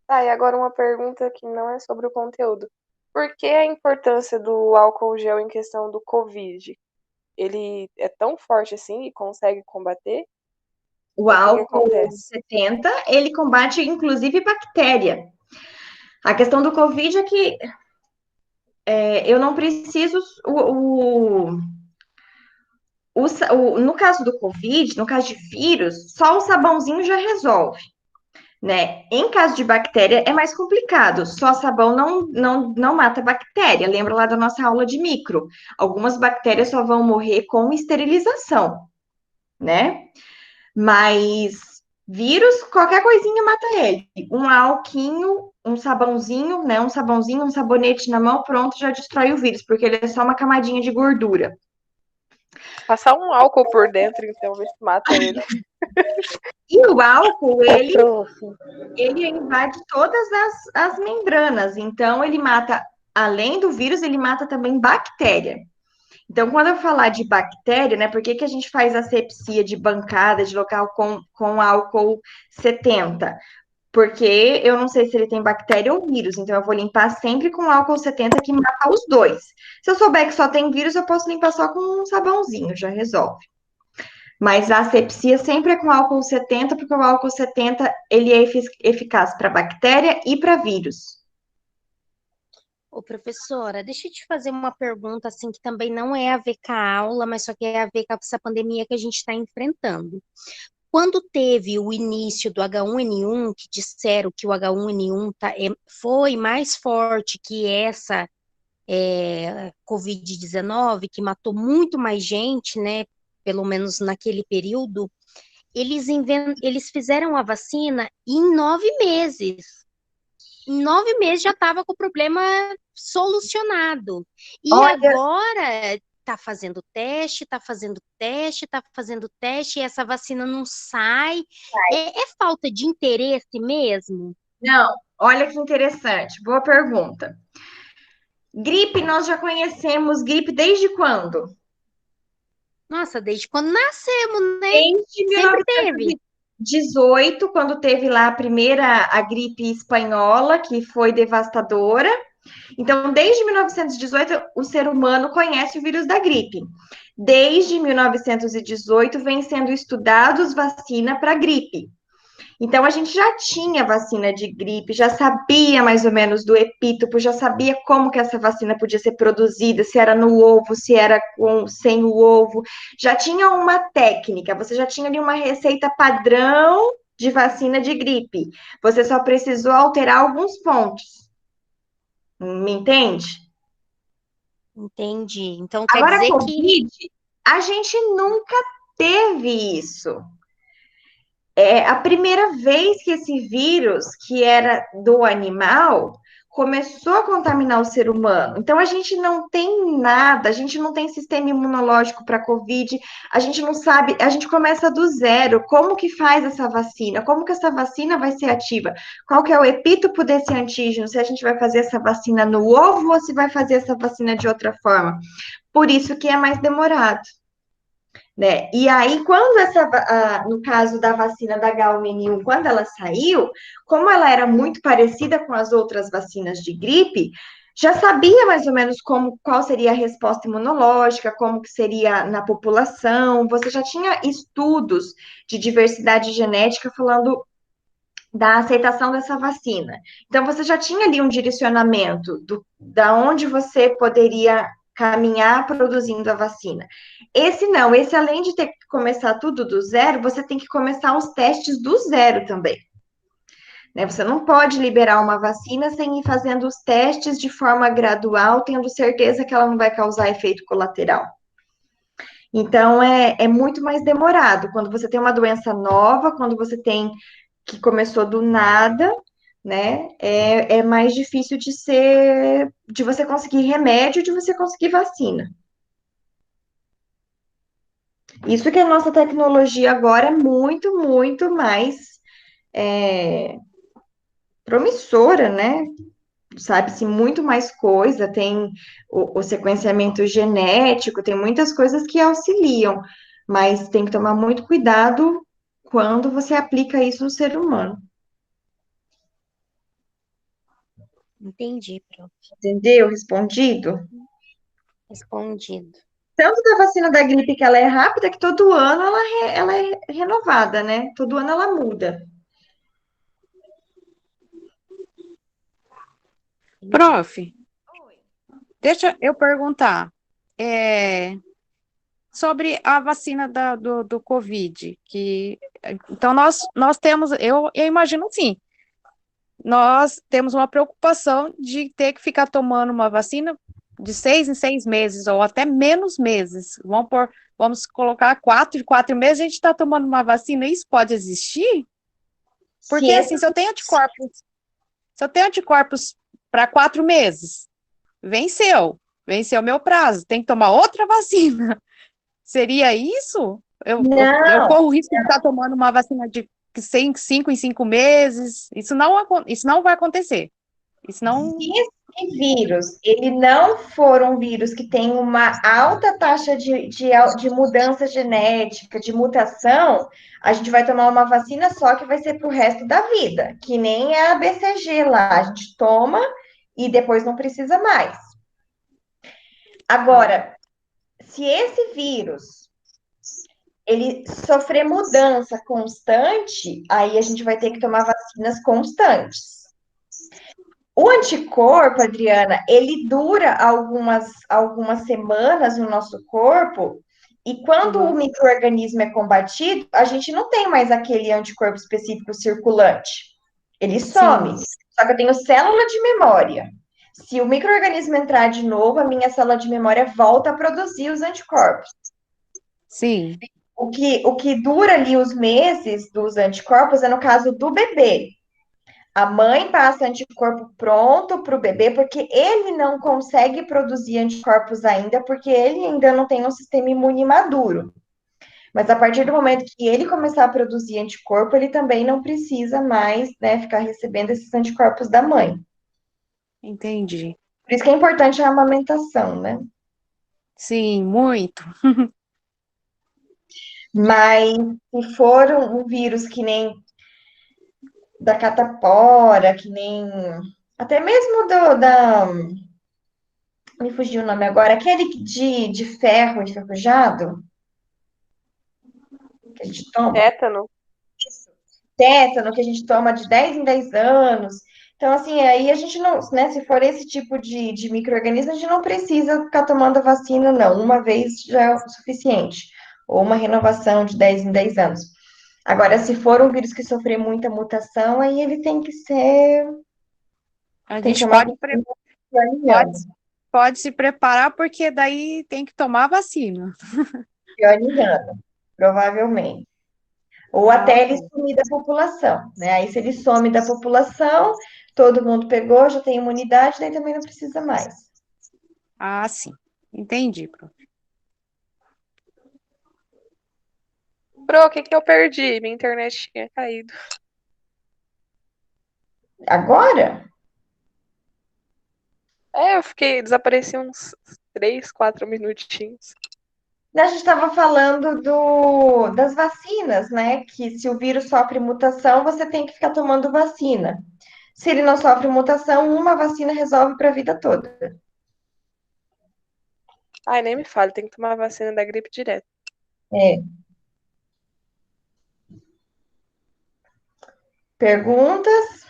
Tá, e agora uma pergunta que não é sobre o conteúdo. Por que a importância do álcool gel em questão do Covid? Ele é tão forte assim e consegue combater? O O que que álcool acontece? 70, ele combate inclusive bactéria. A questão do Covid é que eu não preciso. No caso do Covid, no caso de vírus, só o sabãozinho já resolve, né? Em caso de bactéria é mais complicado. Só sabão não mata bactéria. Lembra lá da nossa aula de micro? Algumas bactérias só vão morrer com esterilização, né? Mas vírus, qualquer coisinha mata ele. Um alquinho, um sabãozinho, né? Um sabãozinho, um sabonete na mão, pronto, já destrói o vírus, porque ele é só uma camadinha de gordura. Passar um álcool por dentro, então, ver se mata ele. E o álcool, Prof. ele invade todas as membranas, então ele mata, além do vírus, ele mata também bactéria. Então, quando eu falar de bactéria, né, por que que a gente faz asepsia de bancada, de local com álcool 70? Porque eu não sei se ele tem bactéria ou vírus, então eu vou limpar sempre com álcool 70 que mata os dois. Se eu souber que só tem vírus, eu posso limpar só com um sabãozinho, já resolve. Mas a asepsia sempre é com álcool 70, porque o álcool 70 ele é eficaz para bactéria e para vírus. Ô, professora, deixa eu te fazer uma pergunta assim que também não é a ver com a aula, mas só que é a ver com essa pandemia que a gente está enfrentando. Quando teve o início do H1N1, que disseram que o H1N1 foi mais forte que essa Covid-19, que matou muito mais gente, né? Pelo menos naquele período, eles fizeram a vacina em 9 meses. Em 9 meses já estava com o problema solucionado. E Olha, agora está fazendo teste, está fazendo teste, está fazendo teste, e essa vacina não sai. É falta de interesse mesmo? não, olha que interessante, boa pergunta. Gripe, nós já conhecemos gripe desde quando? Nossa, desde quando nascemos, né? Desde Sempre teve. 1918, quando teve lá a gripe espanhola, que foi devastadora. Então, desde 1918, o ser humano conhece o vírus da gripe. Desde 1918, vem sendo estudados vacina para gripe. Então, a gente já tinha vacina de gripe, já sabia mais ou menos do epítopo, já sabia como que essa vacina podia ser produzida, se era no ovo, se era sem o ovo. Já tinha uma técnica, você já tinha ali uma receita padrão de vacina de gripe. Você só precisou alterar alguns pontos. Me entende? Entendi. Então quer Agora, dizer que. Covid, a gente nunca teve isso. É a primeira vez que esse vírus, que era do animal, começou a contaminar o ser humano. Então, a gente não tem nada, a gente não tem sistema imunológico para a Covid, a gente não sabe, a gente começa do zero. Como que faz essa vacina? Como que essa vacina vai ser ativa? Qual que é o epítopo desse antígeno? Se a gente vai fazer essa vacina no ovo ou se vai fazer essa vacina de outra forma? Por isso que é mais demorado. Né? E aí, quando no caso da vacina da H1N1, quando ela saiu, como ela era muito parecida com as outras vacinas de gripe, já sabia mais ou menos qual seria a resposta imunológica, como que seria na população, você já tinha estudos de diversidade genética falando da aceitação dessa vacina. Então, você já tinha ali um direcionamento da onde você poderia caminhar produzindo a vacina. Esse não, esse além de ter que começar tudo do zero, você tem que começar os testes do zero também. Né? Você não pode liberar uma vacina sem ir fazendo os testes de forma gradual, tendo certeza que ela não vai causar efeito colateral. Então, é muito mais demorado. Quando você tem uma doença nova, quando você tem que começou do nada, né? É mais difícil de você conseguir remédio, de você conseguir vacina. Isso que a nossa tecnologia agora é muito, muito mais promissora, né? Sabe-se muito mais coisa, tem o sequenciamento genético, tem muitas coisas que auxiliam, mas tem que tomar muito cuidado quando você aplica isso no ser humano. Entendi, prof. Entendeu? Respondido? Respondido. Tanto da vacina da gripe, que ela é rápida, que todo ano ela é renovada, né? Todo ano ela muda. Prof, deixa eu perguntar sobre a vacina do Covid, então nós temos, eu imagino sim, nós temos uma preocupação de ter que ficar tomando uma vacina de 6 em 6 meses, ou até menos meses. Vamos colocar 4 em 4 meses, a gente está tomando uma vacina, isso pode existir? Porque assim, se eu tenho anticorpos para 4 meses, venceu o meu prazo, tem que tomar outra vacina. Seria isso? Eu corro o risco de estar tomando uma vacina de 5 em 5 meses. Isso não vai acontecer. Isso não. Se esse vírus, ele não for um vírus que tem uma alta taxa de mudança genética, de mutação, a gente vai tomar uma vacina só que vai ser para o resto da vida, que nem a BCG lá, a gente toma e depois não precisa mais. Agora, se esse vírus ele sofrer mudança constante, aí a gente vai ter que tomar vacinas constantes. O anticorpo, Adriana, ele dura algumas semanas no nosso corpo, e quando o micro-organismo é combatido, a gente não tem mais aquele anticorpo específico circulante. Ele some. Sim. Só que eu tenho célula de memória. Se o micro-organismo entrar de novo, a minha célula de memória volta a produzir os anticorpos. Sim. O que dura ali os meses dos anticorpos é no caso do bebê. A mãe passa anticorpo pronto para o bebê, porque ele não consegue produzir anticorpos ainda, porque ele ainda não tem um sistema imune maduro. Mas a partir do momento que ele começar a produzir anticorpo, ele também não precisa mais, né, ficar recebendo esses anticorpos da mãe. Entendi. Por isso que é importante a amamentação, né? Sim, muito. Mas se for um vírus que nem da catapora, que nem até mesmo me fugiu o nome agora, aquele de ferro enferrujado que a gente toma. Tétano, que a gente toma de 10 em 10 anos. Então, assim, aí a gente não, né, se for esse tipo de micro-organismo, a gente não precisa ficar tomando vacina, não. Uma vez já é o suficiente. Ou uma renovação de 10 em 10 anos. Agora, se for um vírus que sofrer muita mutação, aí ele tem que ser. A Tem que gente tomar pode se preparar, porque daí tem que tomar vacina. pior ano, provavelmente. Ou até ele sumir da população, né? Aí, se ele some da população, todo mundo pegou, já tem imunidade, daí também não precisa mais. Ah, sim. Entendi, prof. Pro, o que que eu perdi? Minha internet tinha caído. Agora, Eu fiquei, desapareci uns 3, 4 minutinhos. a gente estava falando das vacinas, né? Que se o vírus sofre mutação, você tem que ficar tomando vacina. Se ele não sofre mutação, uma vacina resolve para a vida toda. Ai, nem me fale, tem que tomar vacina da gripe direto. É. Perguntas?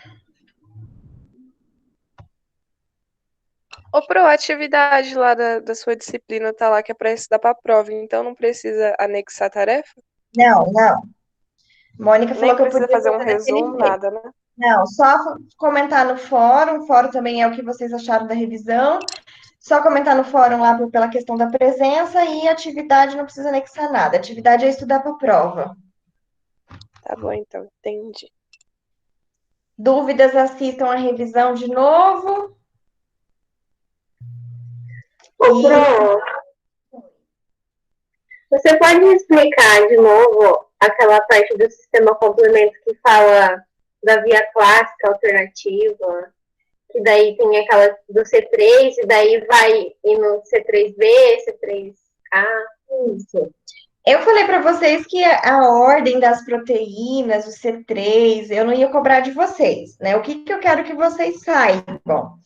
Ô, Pro, a atividade lá da sua disciplina tá lá que é pra estudar pra prova, então não precisa anexar a tarefa? Não, não. Mônica falou Nem que eu precisa podia fazer um fazer daquele resumo, jeito. nada, né? Não, só comentar no fórum. O fórum também é o que vocês acharam da revisão. Só comentar no fórum lá pela questão da presença e atividade não precisa anexar nada. Atividade é estudar para a prova. Tá bom, então, entendi. Dúvidas, assistam a revisão de novo. Ô, Pro, você pode me explicar de novo aquela parte do sistema complemento que fala da via clássica alternativa, que daí tem aquela do C3 e daí vai ir no C3B, C3A? Isso. Eu falei para vocês que a ordem das proteínas, o C3, eu não ia cobrar de vocês, né? O que eu quero que vocês saibam?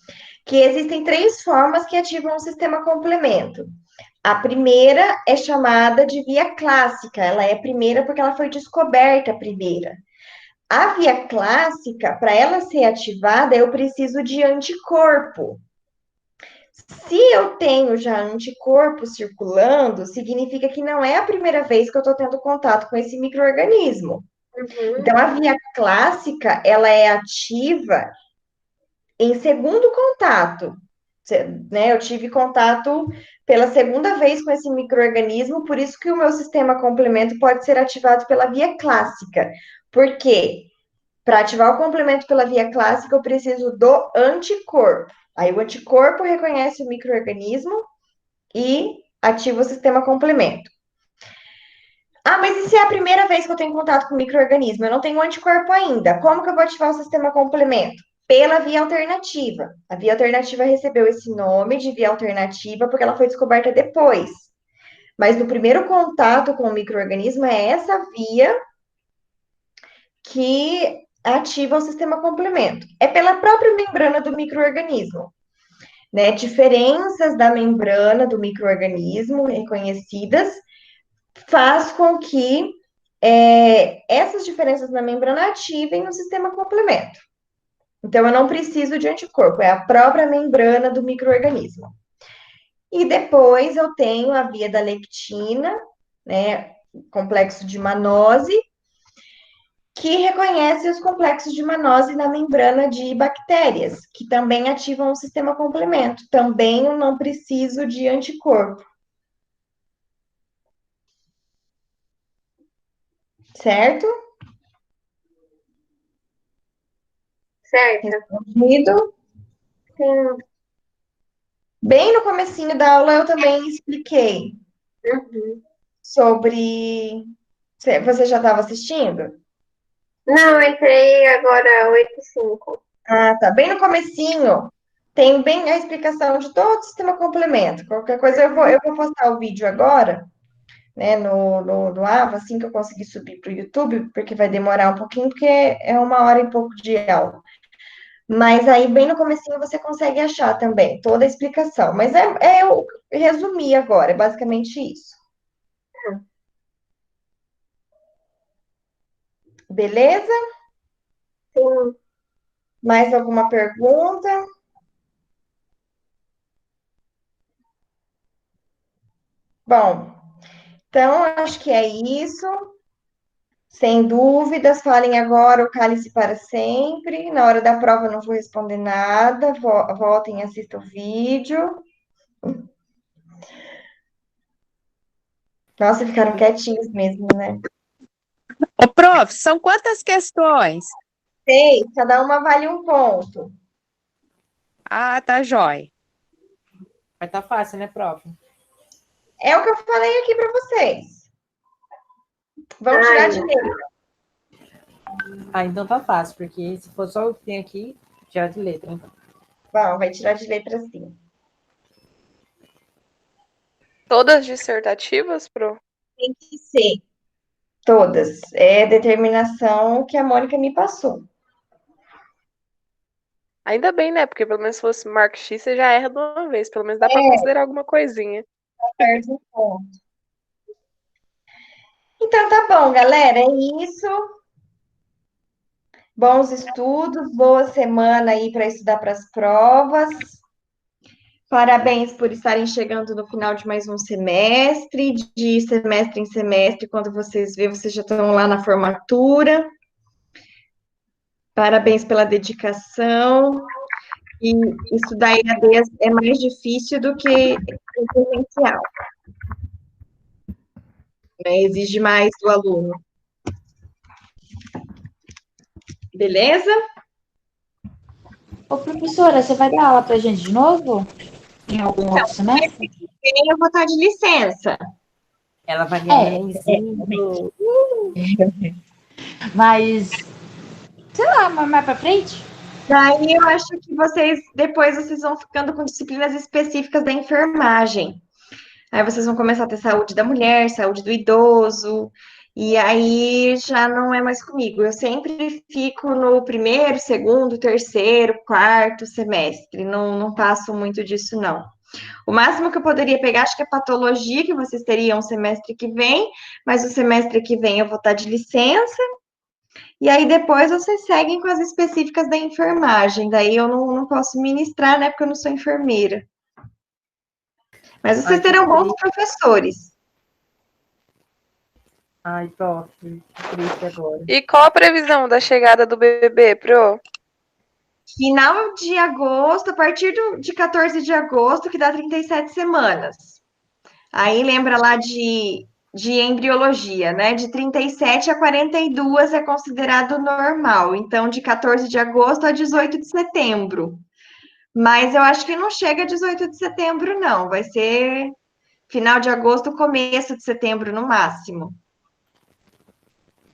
Que existem 3 formas que ativam o sistema complemento. A primeira é chamada de via clássica, ela é primeira porque ela foi descoberta primeira. A via clássica, para ela ser ativada, eu preciso de anticorpo. Se eu tenho já anticorpo circulando, significa que não é a primeira vez que eu estou tendo contato com esse micro-organismo. Então, a via clássica, ela é ativa em segundo contato, né? Eu tive contato pela segunda vez com esse micro-organismo, por isso que o meu sistema complemento pode ser ativado pela via clássica. Por quê? Para ativar o complemento pela via clássica, eu preciso do anticorpo. Aí o anticorpo reconhece o micro-organismo e ativa o sistema complemento. Ah, mas e se é a primeira vez que eu tenho contato com o micro-organismo? Eu não tenho anticorpo ainda. Como que eu vou ativar o sistema complemento? Pela via alternativa. A via alternativa recebeu esse nome de via alternativa porque ela foi descoberta depois. Mas no primeiro contato com o micro-organismo é essa via que ativa o sistema complemento. É pela própria membrana do micro-organismo. Né? Diferenças da membrana do micro-organismo reconhecidas faz com que essas diferenças na membrana ativem o sistema complemento. Então, eu não preciso de anticorpo, é a própria membrana do micro-organismo. E depois eu tenho a via da lectina, né, complexo de Mannose, que reconhece os complexos de Mannose na membrana de bactérias, que também ativam o sistema complemento. Também eu não preciso de anticorpo. Certo? Certo. Respondido. Sim. Bem no comecinho da aula eu também expliquei Uhum. sobre... Você já estava assistindo? Não, eu entrei agora 8h05. Ah, tá. Bem no comecinho tem bem a explicação de todo o sistema complemento. Qualquer coisa eu vou postar o vídeo agora, né, no Ava, assim que eu conseguir subir para o YouTube, porque vai demorar um pouquinho, porque é 1 hora e pouco de aula. Mas aí, bem no comecinho, você consegue achar também toda a explicação. Mas eu resumi agora, é basicamente isso. Beleza? Sim. Mais alguma pergunta? Bom, então acho que é isso. Sem dúvidas, falem agora o cálice para sempre. Na hora da prova eu não vou responder nada. Voltem e assistam o vídeo. Nossa, ficaram quietinhos mesmo, né? Ô, prof, são quantas questões? 6, cada uma vale um ponto. Ah, tá jóia. Mas tá fácil, né, prof? É o que eu falei aqui para vocês. Vão tirar de letra. Ah, então tá fácil, porque se for só o que tem aqui, tirar de letra. Então. Bom, vai tirar de letra sim. Todas dissertativas, pro? Tem que ser. Todas. É determinação que a Mônica me passou. Ainda bem, né? Porque pelo menos se fosse marco X, você já erra de uma vez. Pelo menos dá pra considerar alguma coisinha. Perde um ponto. Então tá bom, galera. É isso. Bons estudos, boa semana aí para estudar para as provas. Parabéns por estarem chegando no final de mais um semestre, de semestre em semestre, quando vocês vê, vocês já estão lá na formatura. Parabéns pela dedicação. E estudar EAD é mais difícil do que o presencial, né? Exige mais do aluno. Beleza? Ô, professora, você vai dar aula pra gente de novo? Em algum outro semestre? Eu vou estar de licença. Ela vai ganhar nenenzinho. Mas, sei lá, mais pra frente? Daí eu acho que depois vocês vão ficando com disciplinas específicas da enfermagem. Aí vocês vão começar a ter saúde da mulher, saúde do idoso, e aí já não é mais comigo. Eu sempre fico no primeiro, segundo, terceiro, quarto semestre, não passo muito disso, não. O máximo que eu poderia pegar, acho que é patologia, que vocês teriam semestre que vem, mas o semestre que vem eu vou estar de licença, e aí depois vocês seguem com as específicas da enfermagem. Daí eu não posso ministrar, né, porque eu não sou enfermeira. Mas vocês terão bons professores. Ai, prof, que triste agora. E qual a previsão da chegada do bebê, pro? Final de agosto, a partir de 14 de agosto, que dá 37 semanas. Aí lembra lá de embriologia, né? De 37 a 42 é considerado normal. Então, de 14 de agosto a 18 de setembro. Mas eu acho que não chega a 18 de setembro, não. Vai ser final de agosto, começo de setembro, no máximo.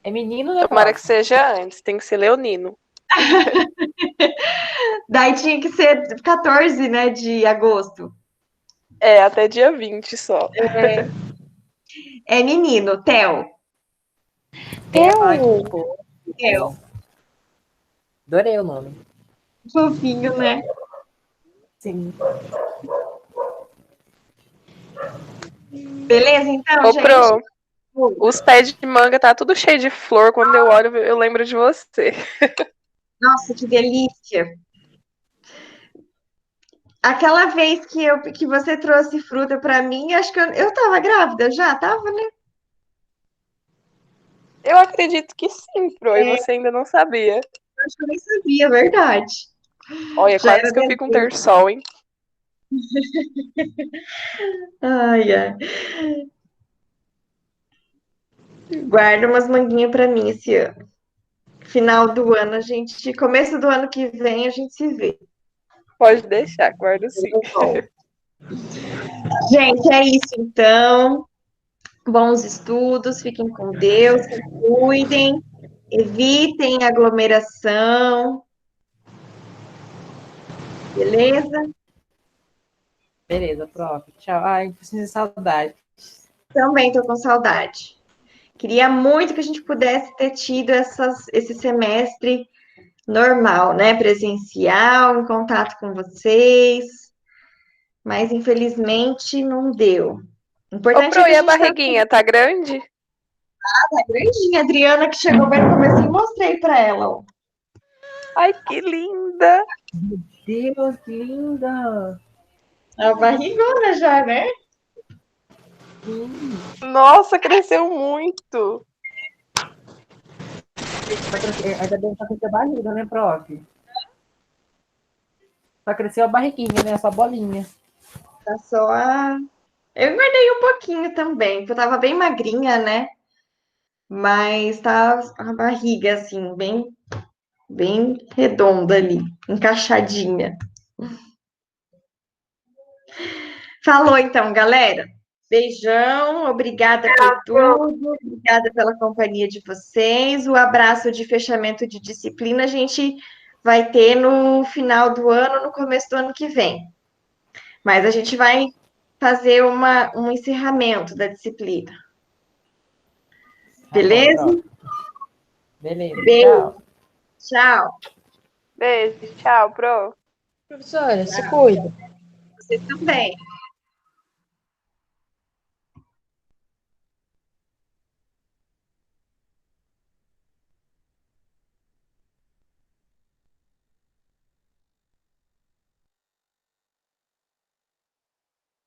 É menino, né, Tomara prof? que seja antes, tem que ser leonino. Daí tinha que ser 14, né, de agosto. É, até dia 20 só. É menino, Theo. Ai, que fofo. Theo. Adorei o nome. Fofinho, né? Sim. Beleza, então, Ô, gente? pro, os pés de manga tá tudo cheio de flor. Quando eu olho, eu lembro de você. Nossa, que delícia. Aquela vez que você trouxe fruta para mim, acho que eu tava grávida já, tava, né? Eu acredito que sim, pro, e você ainda não sabia. Acho que eu nem sabia, é verdade. Olha, Já quase era que eu fico um bebê. terçol, hein? Ai, ai. Guarda umas manguinhas para mim esse ano. Final do ano, começo do ano que vem, a gente se vê. Pode deixar, guardo sim. Gente, é isso então. Bons estudos, fiquem com Deus, se cuidem, evitem aglomeração. Beleza? Beleza, prof. Tchau. Ai, preciso de saudade. Também tô com saudade. Queria muito que a gente pudesse ter tido esse semestre normal, né? Presencial, em contato com vocês, mas infelizmente não deu. O Ô, importante é pro, que a e a gente tá barriguinha, tá grande? grandinha. A Adriana, que chegou bem no começo, mostrei para ela. Ó. Ai, que linda! Deus, que linda! A barrigona já, né? Nossa, cresceu muito! Ainda bem que só cresceu a barriga, né, prof? Só cresceu a barriguinha, né? Só a bolinha. Tá só a. Eu engordei um pouquinho também, porque eu tava bem magrinha, né? Mas tá a barriga, assim, bem bem redonda ali, encaixadinha. Falou então, galera. Beijão, obrigada por tudo, obrigada pela companhia de vocês. O abraço de fechamento de disciplina a gente vai ter no final do ano, no começo do ano que vem. Mas a gente vai fazer um encerramento da disciplina. Beleza? Bom, beleza, Beijo. tchau. Tchau. Beijo, tchau, pro. Professora, se cuida. Você também.